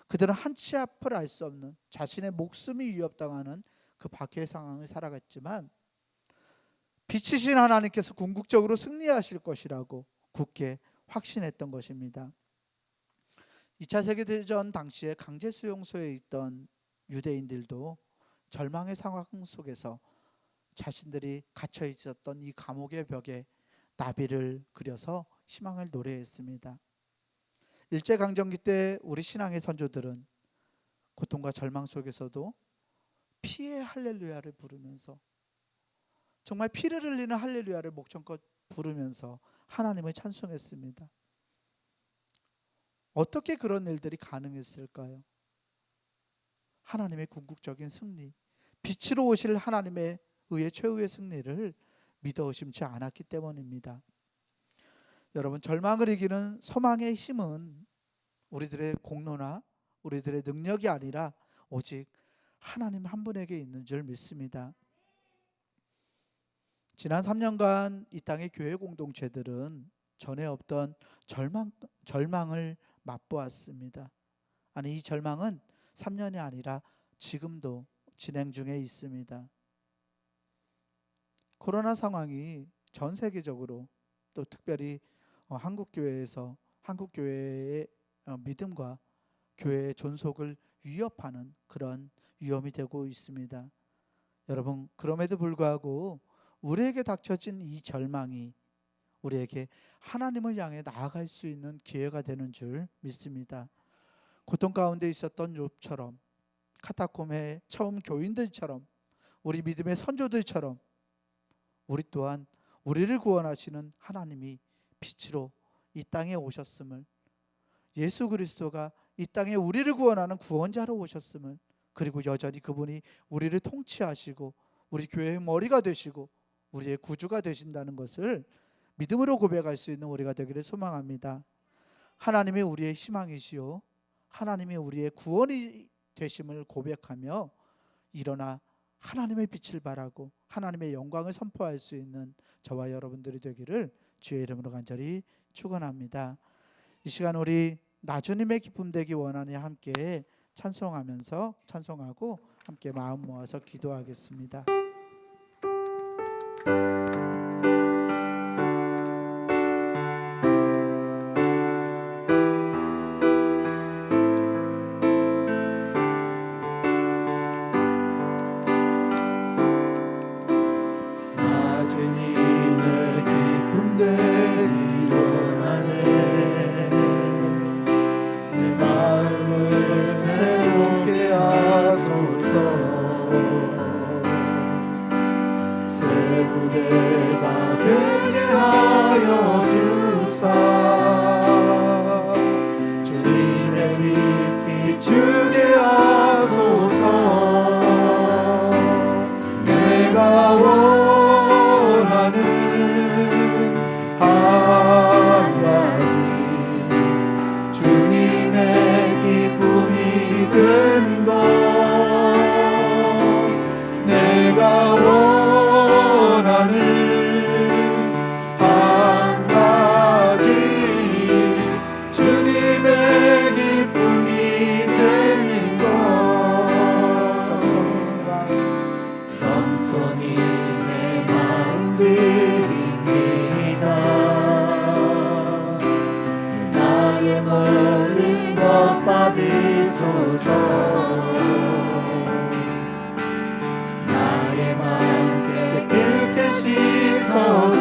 그들은 한치 앞을 알 수 없는 자신의 목숨이 위협당하는 그 박해의 상황을 살아갔지만 빛이신 하나님께서 궁극적으로 승리하실 것이라고 굳게 확신했던 것입니다. 2차 세계대전 당시에 강제 수용소에 있던 유대인들도 절망의 상황 속에서 자신들이 갇혀 있었던 이 감옥의 벽에 나비를 그려서 희망을 노래했습니다. 일제강점기 때 우리 신앙의 선조들은 고통과 절망 속에서도 피의 할렐루야를 부르면서, 정말 피를 흘리는 할렐루야를 목청껏 부르면서 하나님을 찬송했습니다. 어떻게 그런 일들이 가능했을까요? 하나님의 궁극적인 승리, 빛으로 오실 하나님의 의의 최후의 승리를 믿어 의심치 않았기 때문입니다. 여러분, 절망을 이기는 소망의 힘은 우리들의 공로나 우리들의 능력이 아니라 오직 하나님 한 분에게 있는 줄 믿습니다. 지난 3년간 이 땅의 교회 공동체들은 전에 없던 절망을 맛보았습니다. 아니, 이 절망은 3년이 아니라 지금도 진행 중에 있습니다. 코로나 상황이 전 세계적으로 또 특별히 한국교회에서 한국교회의 믿음과 교회의 존속을 위협하는 그런 위험이 되고 있습니다. 여러분, 그럼에도 불구하고 우리에게 닥쳐진 이 절망이 우리에게 하나님을 향해 나아갈 수 있는 기회가 되는 줄 믿습니다. 고통 가운데 있었던 욥처럼, 카타콤의 처음 교인들처럼, 우리 믿음의 선조들처럼 우리 또한 우리를 구원하시는 하나님이 빛으로 이 땅에 오셨음을, 예수 그리스도가 이 땅에 우리를 구원하는 구원자로 오셨음을, 그리고 여전히 그분이 우리를 통치하시고 우리 교회의 머리가 되시고 우리의 구주가 되신다는 것을 믿음으로 고백할 수 있는 우리가 되기를 소망합니다. 하나님이 우리의 희망이시요 하나님이 우리의 구원이 되심을 고백하며 일어나 하나님의 빛을 발하고 하나님의 영광을 선포할 수 있는 저와 여러분들이 되기를 주의 이름으로 간절히 축원합니다. 이 시간 우리 나주님의 기쁨 되기 원하니 함께 찬송하고 함께 마음 모아서 기도하겠습니다. 나주님의 기쁨 되기 원하네. 내 마음을 새롭게 하소서. 새 부대가 되게 하여 주사. 주님의 빛 비추게 하소서. 내가 원하는 한 가지, 주님의 기쁨이 되는 것. 내가 원하는 한 가지, 주님의 기쁨이 되는 것. 겸손히 내 마음 드립니다. 나의 모든 것 받으소서. 나의 마음 깨끗게 씻어주사.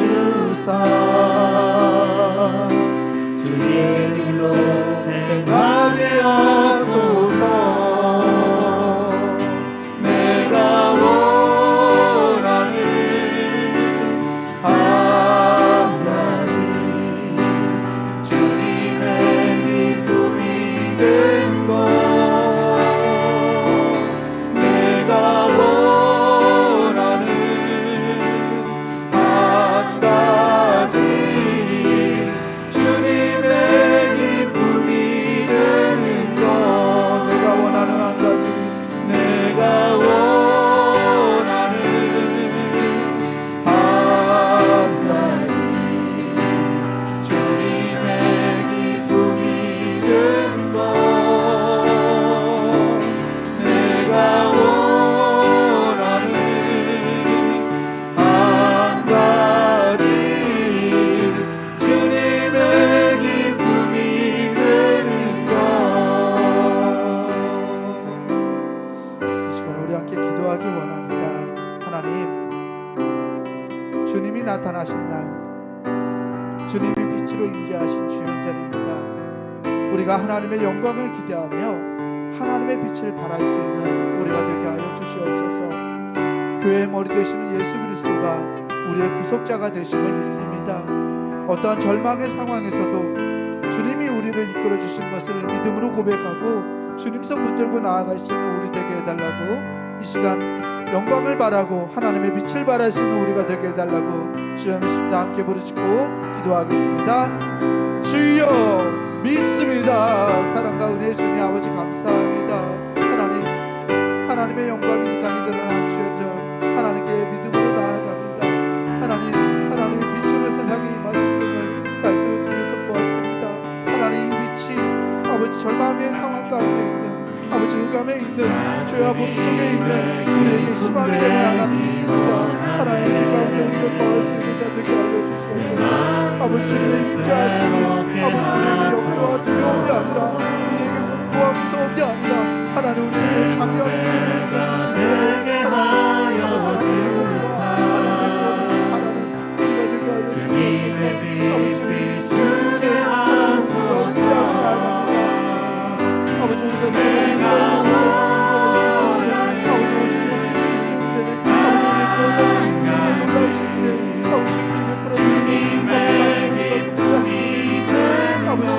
주의 길로 행하게 하소서. 내가 원하는 한 가지, 주님의 기쁨이 되는 것. 내가 원하는 한 가지, 나타나신 날 주님이 빛으로 임재하신 주연자리입니다. 우리가 하나님의 영광을 기대하며 하나님의 빛을 발할 수 있는 우리가 되게 하여 주시옵소서. 교회의 머리 되시는 예수 그리스도가 우리의 구속자가 되심을 믿습니다. 어떠한 절망의 상황에서도 주님이 우리를 이끌어 주신 것을 믿음으로 고백하고 주님 손 붙들고 나아갈 수 있는 우리 되게 해달라고, 이 시간 영광을 바라고 하나님의 빛을 발할 수 있는 우리가 되게 해달라고 주여 믿습니다. 함께 부르짖고 기도하겠습니다. 주여 믿습니다. 사랑과 은혜의 주님 아버지 감사합니다. 하나님의 영광이 세상에 드러난 주연절 하나님께 믿음으로 나아갑니다. 하나님의 빛으로 세상에 임하셨음을 말씀을 통해서 보았습니다. 하나님 이 빛이 아버지 절망의 상황 가운데 있는 아버지 의감에 있는 죄와 불 속에 있는 우리에게 희망이 되는 하나님 믿습니다. 하나님 그 가운데 우리가 거할 수 있는 자 되게 하여 주시옵소서. 아버지 주님의 인자하심이 아버지 우리에게 염려와 두려움이 아니라 우리에게 공포와 무서움이 아니라 하나님 우리에게 자비하는 기분이 되어주시옵소서. 하나님 우리가 되게 하여 주시옵소서. 아버지 주님의 빛을 하나님 우리가 의지하고 나아갑니다. 아버지 우리가 사랑하는 아버지 오직 예수 그리스도인데 아버지 우리의 구원자 되신 주님의 놀라우신데 아버지 주님의 부러지시는 아버지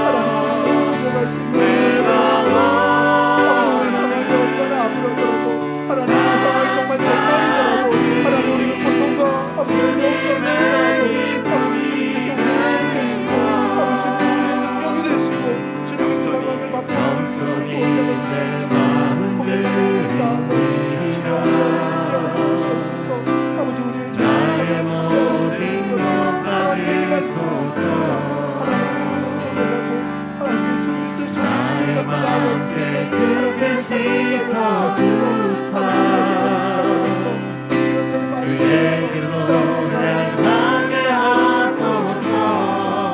하나님 그분으로 들어갈 수 있는 아버지 우리의 상황이 얼마나 아무렇더라도 하나님 우리의 상황이 정말 절망이더라도 하나님 우리가 고통과 아버지 두려움과 힘들더라도 아버지 주님께서 우리의 힘이 되시고 아버지 주님 우리의 능력이 되시고 주님의 상황을 맡겨놓을 수 있는 구원자가 되시옵소서. 고백하며 나아가 주여 우리의 인자하여 주시옵소서. 아버지 우리의 잘못을 인정할 수 있는 능력이 하나님에게만 있음을 믿습니다. 하나님의 믿음으로 고백하고 하나님 예수 그리스도의 손을 부여잡고 나아갈 수 있는 하나님의 삶을 주시옵소서. 하나님의 생활을 시작하면서 이 주연절을 맞이하면서 하나님의 나라를 하소서. 아버지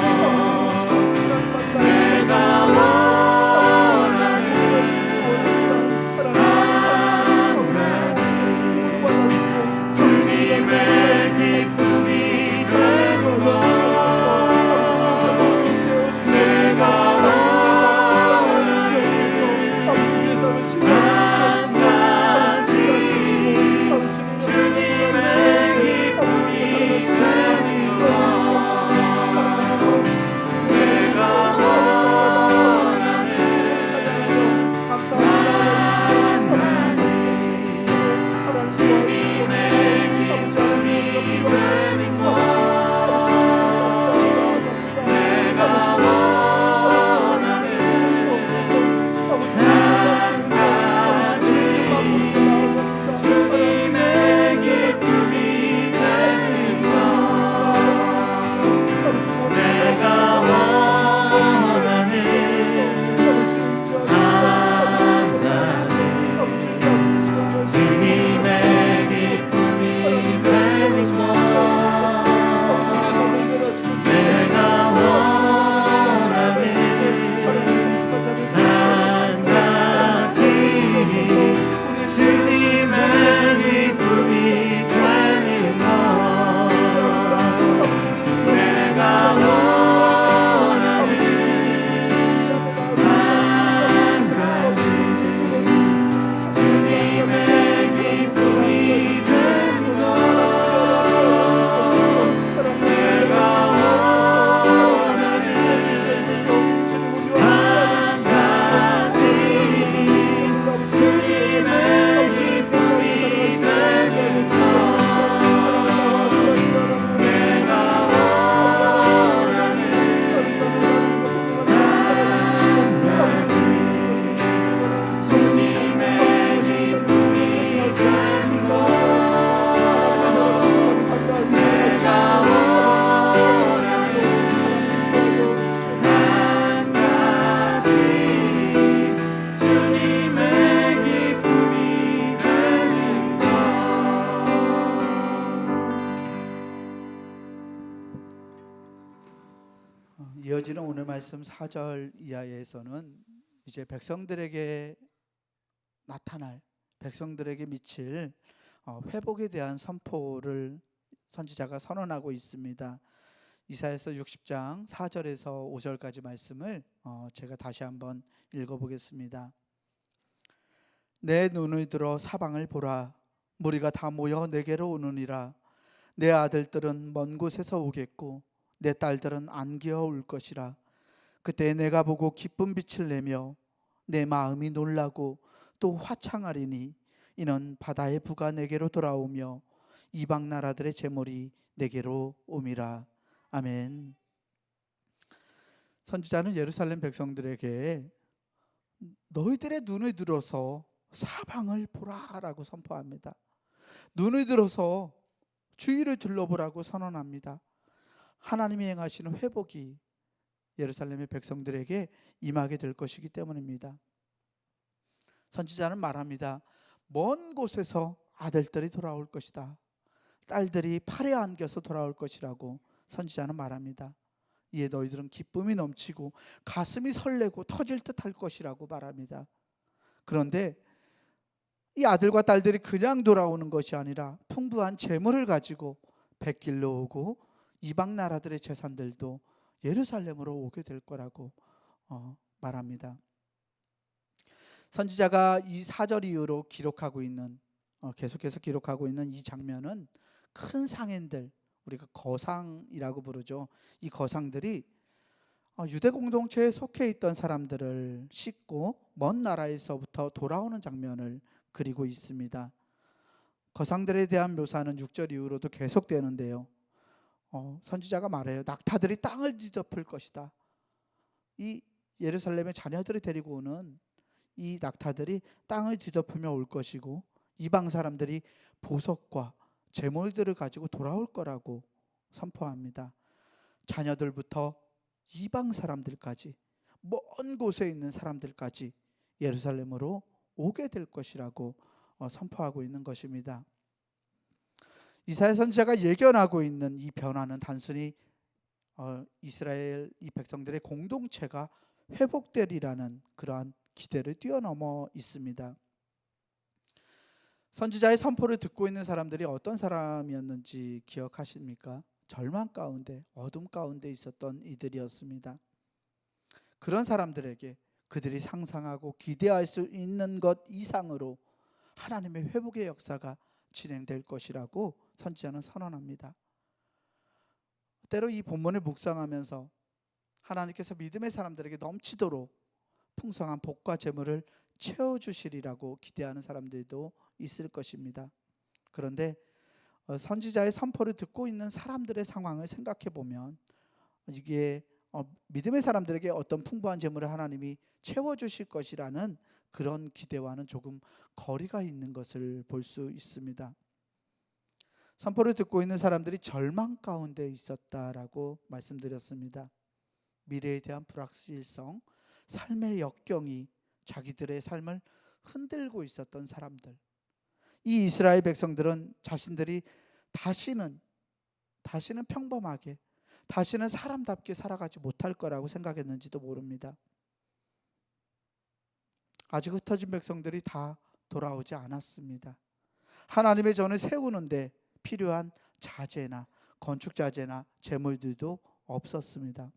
하나님 이어지는 오늘 말씀 4절 이하에서는 이제 백성들에게 나타날 백성들에게 미칠 회복에 대한 선포를 선지자가 선언하고 있습니다. 이사야서 60장 4절에서 5절까지 말씀을 제가 다시 한번 읽어보겠습니다. 내 눈을 들어 사방을 보라. 무리가 다 모여 내게로 오느니라. 내 아들들은 먼 곳에서 오겠고 내 딸들은 안기어 올 것이라. 그때 내가 보고 기쁜 빛을 내며 내 마음이 놀라고 또 화창하리니 이는 바다의 부가 내게로 돌아오며 이방 나라들의 재물이 내게로 옴이라. 아멘. 선지자는 예루살렘 백성들에게 너희들의 눈을 들어서 사방을 보라라고 선포합니다. 눈을 들어서 주위를 둘러보라고 선언합니다. 하나님이 행하시는 회복이 예루살렘의 백성들에게 임하게 될 것이기 때문입니다. 선지자는 말합니다. 먼 곳에서 아들들이 돌아올 것이다. 딸들이 팔에 안겨서 돌아올 것이라고 선지자는 말합니다. 이에 너희들은 기쁨이 넘치고 가슴이 설레고 터질 듯 할 것이라고 말합니다. 그런데 이 아들과 딸들이 그냥 돌아오는 것이 아니라 풍부한 재물을 가지고 백길로 오고 이방 나라들의 재산들도 예루살렘으로 오게 될 거라고 말합니다. 선지자가 이 4절 이후로 기록하고 있는 계속해서 기록하고 있는 이 장면은 큰 상인들, 우리가 거상이라고 부르죠. 이 거상들이 유대 공동체에 속해 있던 사람들을 싣고 먼 나라에서부터 돌아오는 장면을 그리고 있습니다. 거상들에 대한 묘사는 6절 이후로도 계속되는데요. 선지자가 말해요. 낙타들이 땅을 뒤덮을 것이다. 이 예루살렘의 자녀들을 데리고 오는 이 낙타들이 땅을 뒤덮으며 올 것이고 이방 사람들이 보석과 재물들을 가지고 돌아올 거라고 선포합니다. 자녀들부터 이방 사람들까지 먼 곳에 있는 사람들까지 예루살렘으로 오게 될 것이라고 선포하고 있는 것입니다. 이사야 선지자가 예견하고 있는 이 변화는 단순히 이스라엘 이 백성들의 공동체가 회복되리라는 그러한 기대를 뛰어넘어 있습니다. 선지자의 선포를 듣고 있는 사람들이 어떤 사람이었는지 기억하십니까? 절망 가운데, 어둠 가운데 있었던 이들이었습니다. 그런 사람들에게 그들이 상상하고 기대할 수 있는 것 이상으로 하나님의 회복의 역사가 진행될 것이라고 선지자는 선언합니다. 때로 이 본문을 묵상하면서 하나님께서 믿음의 사람들에게 넘치도록 풍성한 복과 재물을 채워주시리라고 기대하는 사람들도 있을 것입니다. 그런데 선지자의 선포를 듣고 있는 사람들의 상황을 생각해 보면 이게 믿음의 사람들에게 어떤 풍부한 재물을 하나님이 채워주실 것이라는 그런 기대와는 조금 거리가 있는 것을 볼 수 있습니다. 선포를 듣고 있는 사람들이 절망 가운데 있었다라고 말씀드렸습니다. 미래에 대한 불확실성, 삶의 역경이 자기들의 삶을 흔들고 있었던 사람들. 이 이스라엘 백성들은 자신들이 다시는 평범하게, 다시는 사람답게 살아가지 못할 거라고 생각했는지도 모릅니다. 아직 흩어진 백성들이 다 돌아오지 않았습니다. 하나님의 전을 세우는데 필요한 자재나 건축 자재나 재물들도 없었습니다.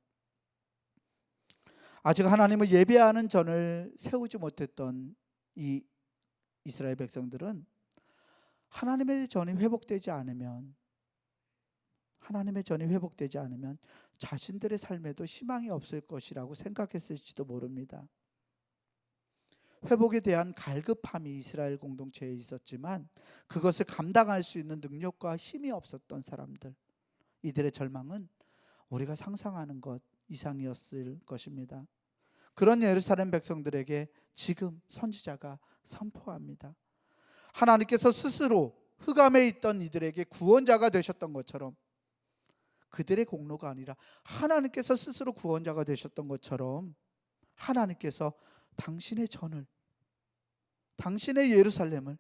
아직 하나님을 예배하는 전을 세우지 못했던 이 이스라엘 백성들은 하나님의 전이 회복되지 않으면 자신들의 삶에도 희망이 없을 것이라고 생각했을지도 모릅니다. 회복에 대한 갈급함이 이스라엘 공동체에 있었지만 그것을 감당할 수 있는 능력과 힘이 없었던 사람들, 이들의 절망은 우리가 상상하는 것 이상이었을 것입니다. 그런 예루살렘 백성들에게 지금 선지자가 선포합니다. 하나님께서 스스로 흑암에 있던 이들에게 구원자가 되셨던 것처럼, 그들의 공로가 아니라 하나님께서 스스로 구원자가 되셨던 것처럼 하나님께서 당신의 전을, 당신의 예루살렘을,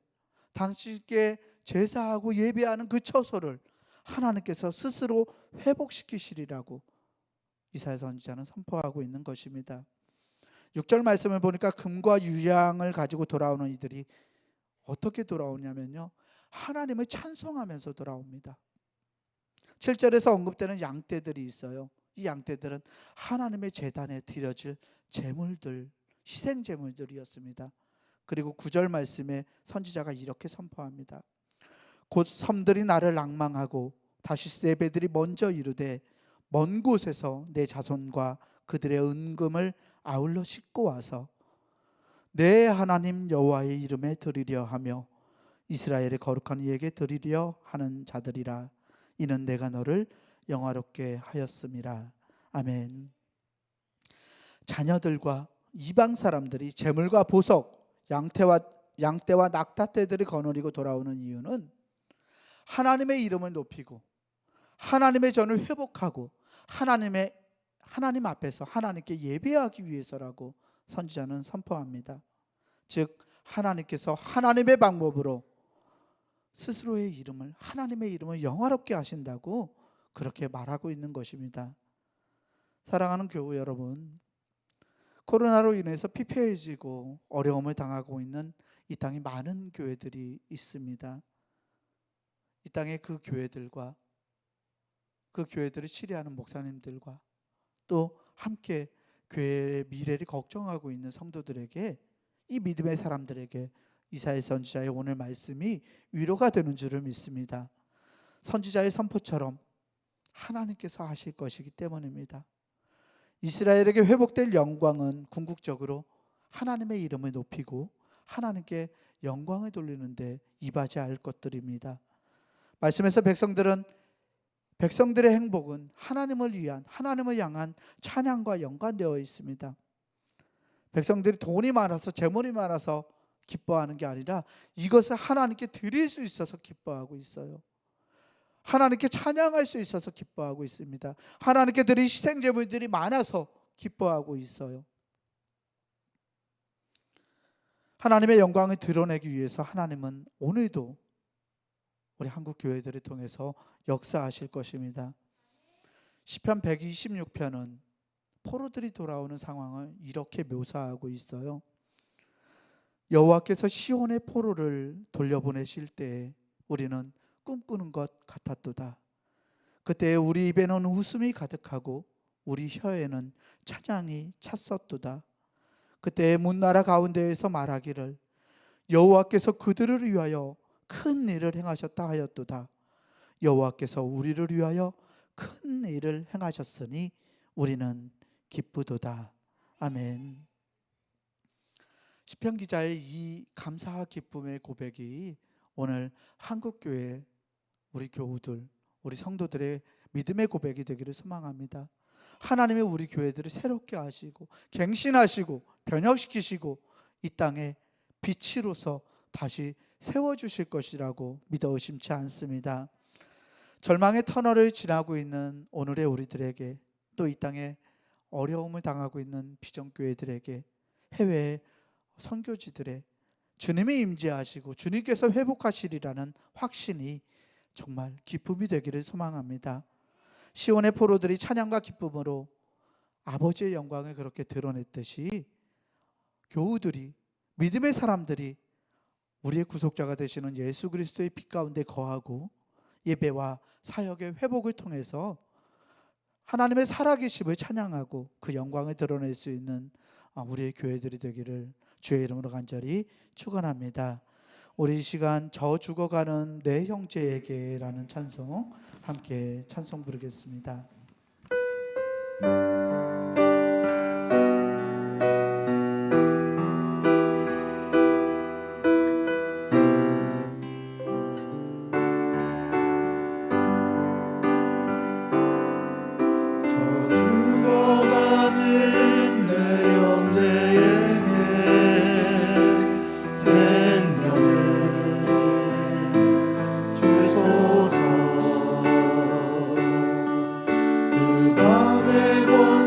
당신께 제사하고 예배하는 그 처소를 하나님께서 스스로 회복시키시리라고 이사야 선지자는 선포하고 있는 것입니다. 6절 말씀을 보니까 금과 유향을 가지고 돌아오는 이들이 어떻게 돌아오냐면요, 하나님을 찬송하면서 돌아옵니다. 7절에서 언급되는 양떼들이 있어요. 이 양떼들은 하나님의 제단에 드려질 제물들, 희생 제물들이었습니다. 그리고 9절 말씀에 선지자가 이렇게 선포합니다. 곧 섬들이 나를 낭망하고 다시스의 배들이 먼저 이르되 먼 곳에서 내 자손과 그들의 은금을 아울러 싣고 와서 내 하나님 여호와의 이름에 드리려 하며 이스라엘의 거룩한 이에게 드리려 하는 자들이라. 이는 내가 너를 영화롭게 하였음이라. 아멘. 자녀들과 이방 사람들이 제물과 보석, 양떼와 낙타떼들이 거느리고 돌아오는 이유는 하나님의 이름을 높이고 하나님의 전을 회복하고 하나님 앞에서 하나님께 예배하기 위해서라고 선지자는 선포합니다. 즉 하나님께서 하나님의 방법으로 스스로의 이름을, 하나님의 이름을 영화롭게 하신다고 그렇게 말하고 있는 것입니다. 사랑하는 교우 여러분, 코로나로 인해서 피폐해지고 어려움을 당하고 있는 이 땅에 많은 교회들이 있습니다. 이 땅에 그 교회들과 그 교회들을 치료하는 목사님들과 또 함께 교회의 미래를 걱정하고 있는 성도들에게, 이 믿음의 사람들에게 이사야 선지자의 오늘 말씀이 위로가 되는 줄을 믿습니다. 선지자의 선포처럼 하나님께서 하실 것이기 때문입니다. 이스라엘에게 회복될 영광은 궁극적으로 하나님의 이름을 높이고 하나님께 영광을 돌리는데 이바지할 것들입니다. 말씀에서 백성들의 행복은 하나님을 위한, 하나님을 향한 찬양과 연관되어 있습니다. 백성들이 돈이 많아서, 재물이 많아서 기뻐하는 게 아니라 이것을 하나님께 드릴 수 있어서 기뻐하고 있어요. 하나님께 찬양할 수 있어서 기뻐하고 있습니다. 하나님께 드릴 희생 제물들이 많아서 기뻐하고 있어요. 하나님의 영광을 드러내기 위해서 하나님은 오늘도 우리 한국 교회들을 통해서 역사하실 것입니다. 시편 126편은 포로들이 돌아오는 상황을 이렇게 묘사하고 있어요. 여호와께서 시온의 포로를 돌려보내실 때에 우리는 꿈꾸는 것 같았도다. 그때 우리 입에는 웃음이 가득하고 우리 혀에는 찬양이 찼었도다. 그때 문나라 가운데에서 말하기를 여호와께서 그들을 위하여 큰 일을 행하셨다 하였도다. 여호와께서 우리를 위하여 큰 일을 행하셨으니 우리는 기쁘도다. 아멘. 시편 기자의 이 감사와 기쁨의 고백이 오늘 한국교회 우리 교우들, 우리 성도들의 믿음의 고백이 되기를 소망합니다. 하나님의 우리 교회들을 새롭게 하시고 갱신하시고 변혁시키시고 이 땅에 빛으로서 다시 세워주실 것이라고 믿어 의심치 않습니다. 절망의 터널을 지나고 있는 오늘의 우리들에게, 또 이 땅에 어려움을 당하고 있는 비전교회들에게, 해외 선교지들의 주님이 임재하시고 주님께서 회복하시리라는 확신이 정말 기쁨이 되기를 소망합니다. 시온의 포로들이 찬양과 기쁨으로 아버지의 영광을 그렇게 드러냈듯이 교우들이, 믿음의 사람들이 우리의 구속자가 되시는 예수 그리스도의 빛 가운데 거하고 예배와 사역의 회복을 통해서 하나님의 살아계심을 찬양하고 그 영광을 드러낼 수 있는 우리의 교회들이 되기를 주의 이름으로 간절히 축원합니다. 우리 이 시간 저 죽어가는 내 형제에게 라는 찬송 함께 찬송 부르겠습니다. 주소서 그 밤의 곤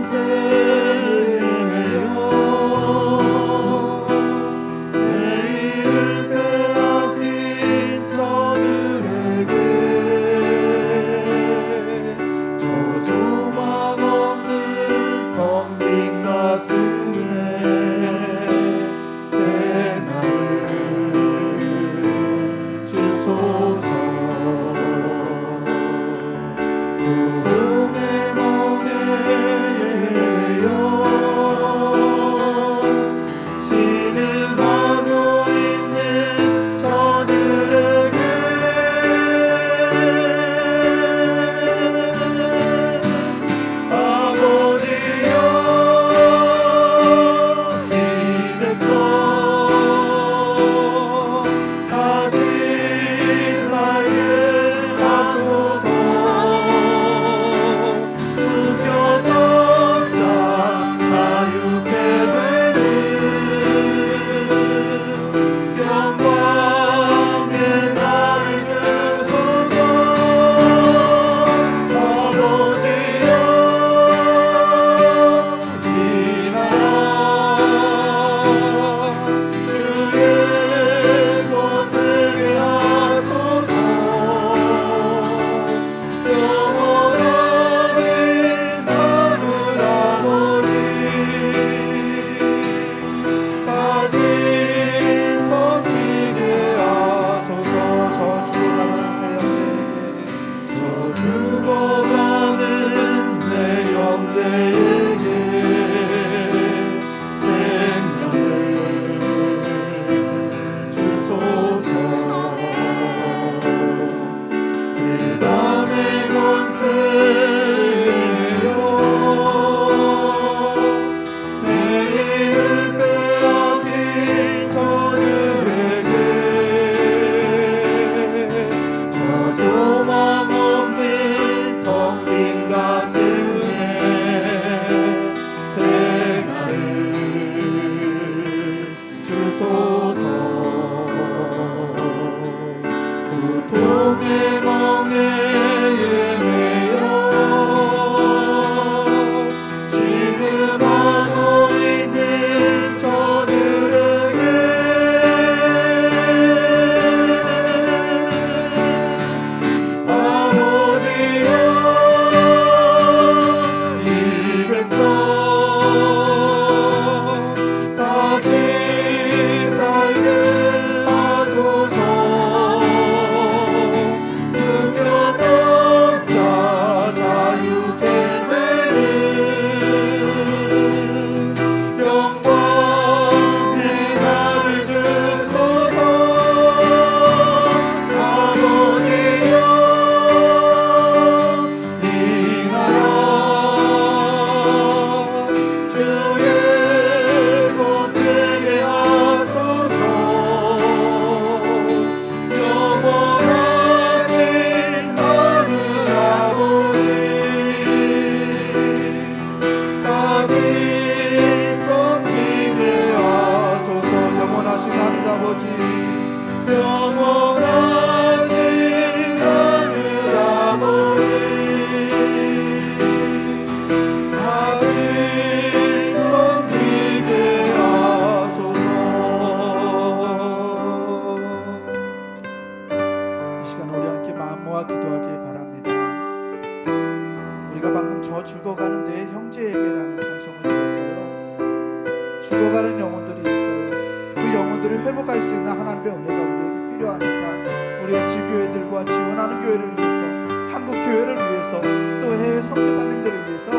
죽어가는 내 형제에게라는 찬송을 드렸어요. 죽어가는 영혼들이 있어요. 그 영혼들을 회복할 수 있는 하나님의 은혜가 우리에게 필요합니다. 우리의 지교회들과 지원하는 교회를 위해서, 한국 교회를 위해서, 또 해외 선교사님들을 위해서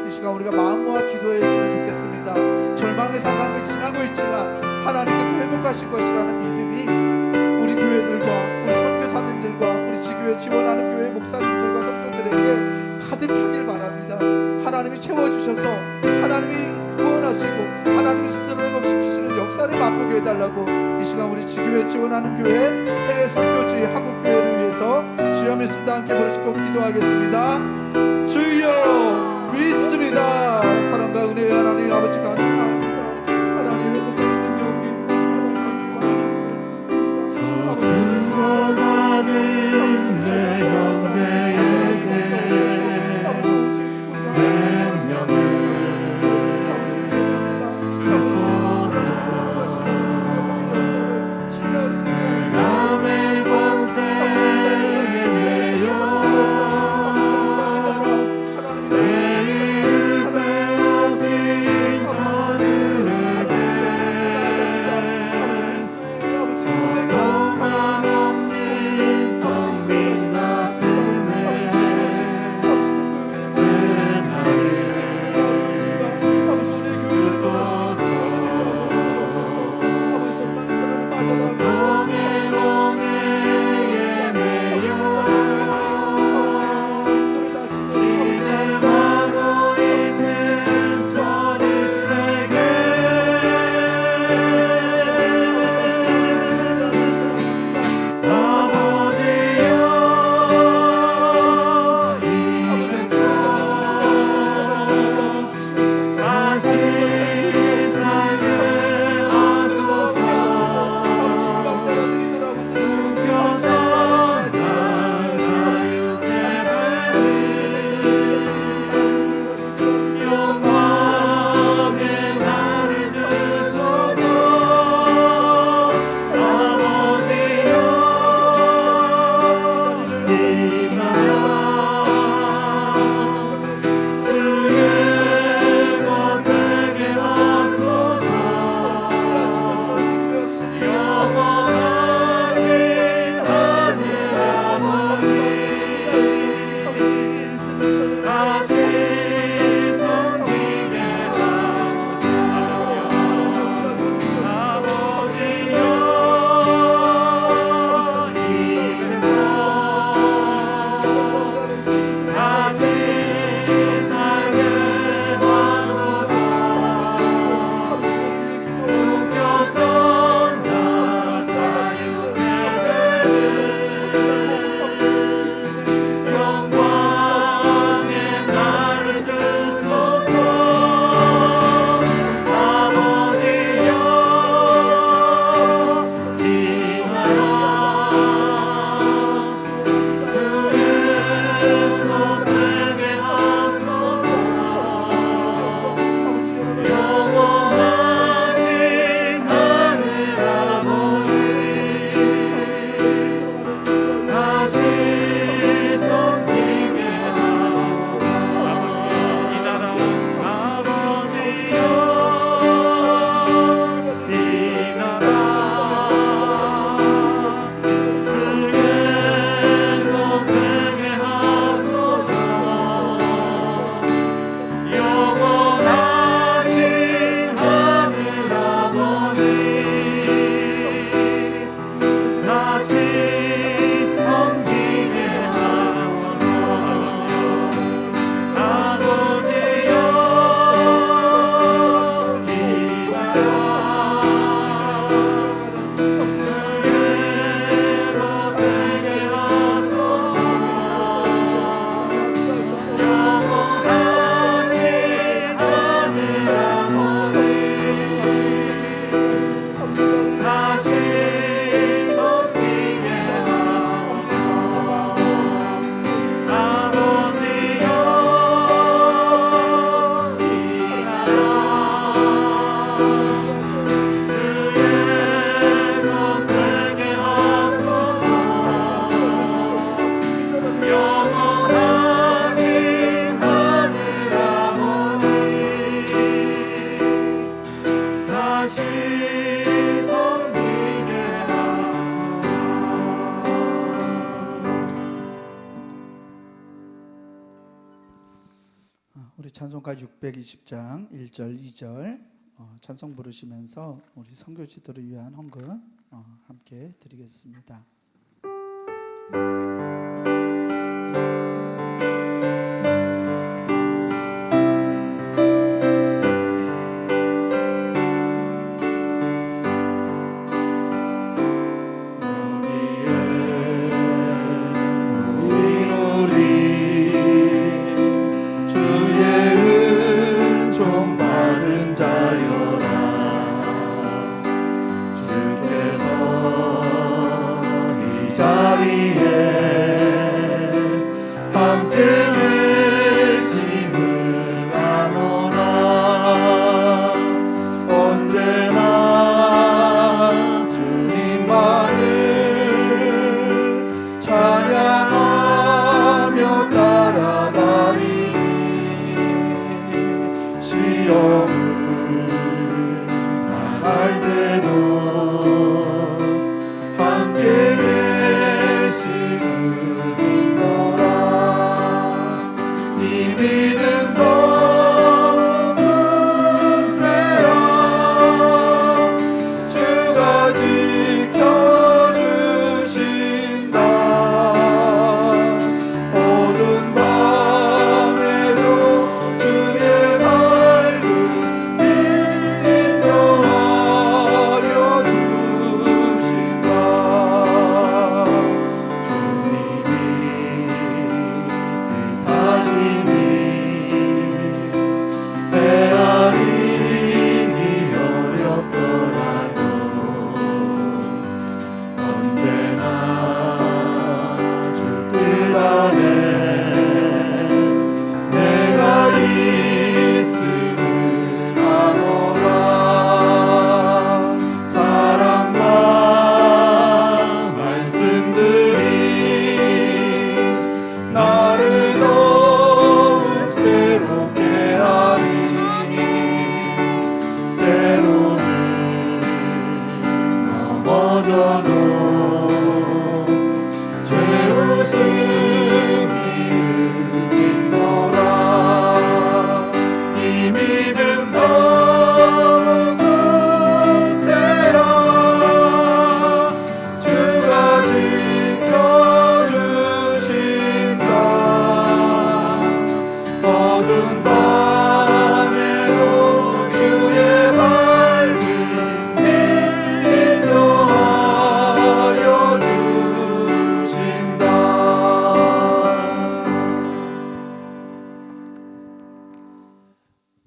이 시간 우리가 마음 모아 기도했으면 좋겠습니다. 절망의 상황을 지나고 있지만 하나님께서 회복하실 것이라는 믿음이 우리 교회들과 우리 선교사님들과 우리 지교회 지원하는 교회 목사님들과 성도들에게 가득 차길 바랍니다. 하나님이 채워주셔서 하나님이 구원하시고 하나님이 스스로 회복시키시는 역사를 맛보게 해달라고 이 시간 우리 지교회 지원하는 교회 해외 선교지 한국교회를 위해서 주여 믿습니다 함께 부르시고 기도하겠습니다. 주여 믿습니다. 사랑과 은혜의 하나님 아버지 감사합니다. 하나님 회복하는 능력이 오직 하나님만 주님만 믿습니다. 아버지 섬기게 하소서. 우리 찬송가 620장 1절 2절 찬송 부르시면서 우리 선교지들을 위한 헌금 함께 드리겠습니다.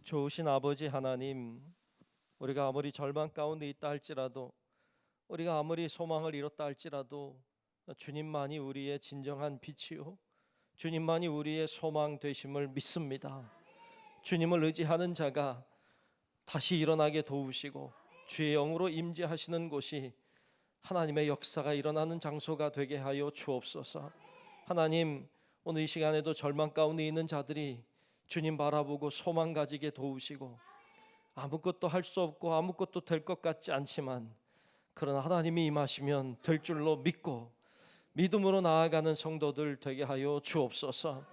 좋으신 아버지 하나님, 우리가 아무리 절망 가운데 있다 할지라도, 우리가 아무리 소망을 잃었다 할지라도 주님만이 우리의 진정한 빛이요, 주님만이 우리의 소망 되심을 믿습니다. 주님을 의지하는 자가 다시 일어나게 도우시고 주의 영으로 임재하시는 곳이 하나님의 역사가 일어나는 장소가 되게 하여 주옵소서. 하나님, 오늘 이 시간에도 절망 가운데 있는 자들이 주님 바라보고 소망 가지게 도우시고, 아무것도 할 수 없고 아무것도 될 것 같지 않지만 그러나 하나님이 임하시면 될 줄로 믿고 믿음으로 나아가는 성도들 되게 하여 주옵소서.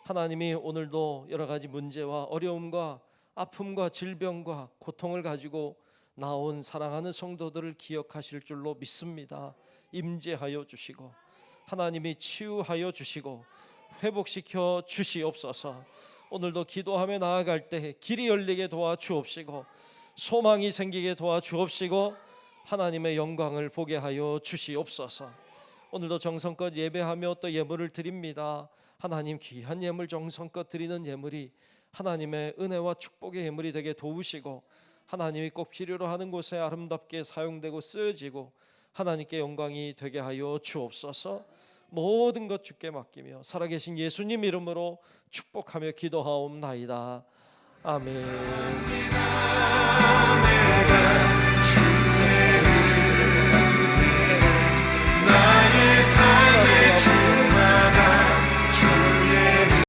하나님이 오늘도 여러 가지 문제와 어려움과 아픔과 질병과 고통을 가지고 나온 사랑하는 성도들을 기억하실 줄로 믿습니다. 임재하여 주시고 하나님이 치유하여 주시고 회복시켜 주시옵소서. 오늘도 기도하며 나아갈 때 길이 열리게 도와주옵시고 소망이 생기게 도와주옵시고 하나님의 영광을 보게 하여 주시옵소서. 오늘도 정성껏 예배하며 또 예물을 드립니다. 하나님, 귀한 예물 정성껏 드리는 예물이 하나님의 은혜와 축복의 예물이 되게 도우시고 하나님이 꼭 필요로 하는 곳에 아름답게 사용되고 쓰여지고 하나님께 영광이 되게 하여 주옵소서. 모든 것 주께 맡기며 살아계신 예수님 이름으로 축복하며 기도하옵나이다. 아멘. 나의 삶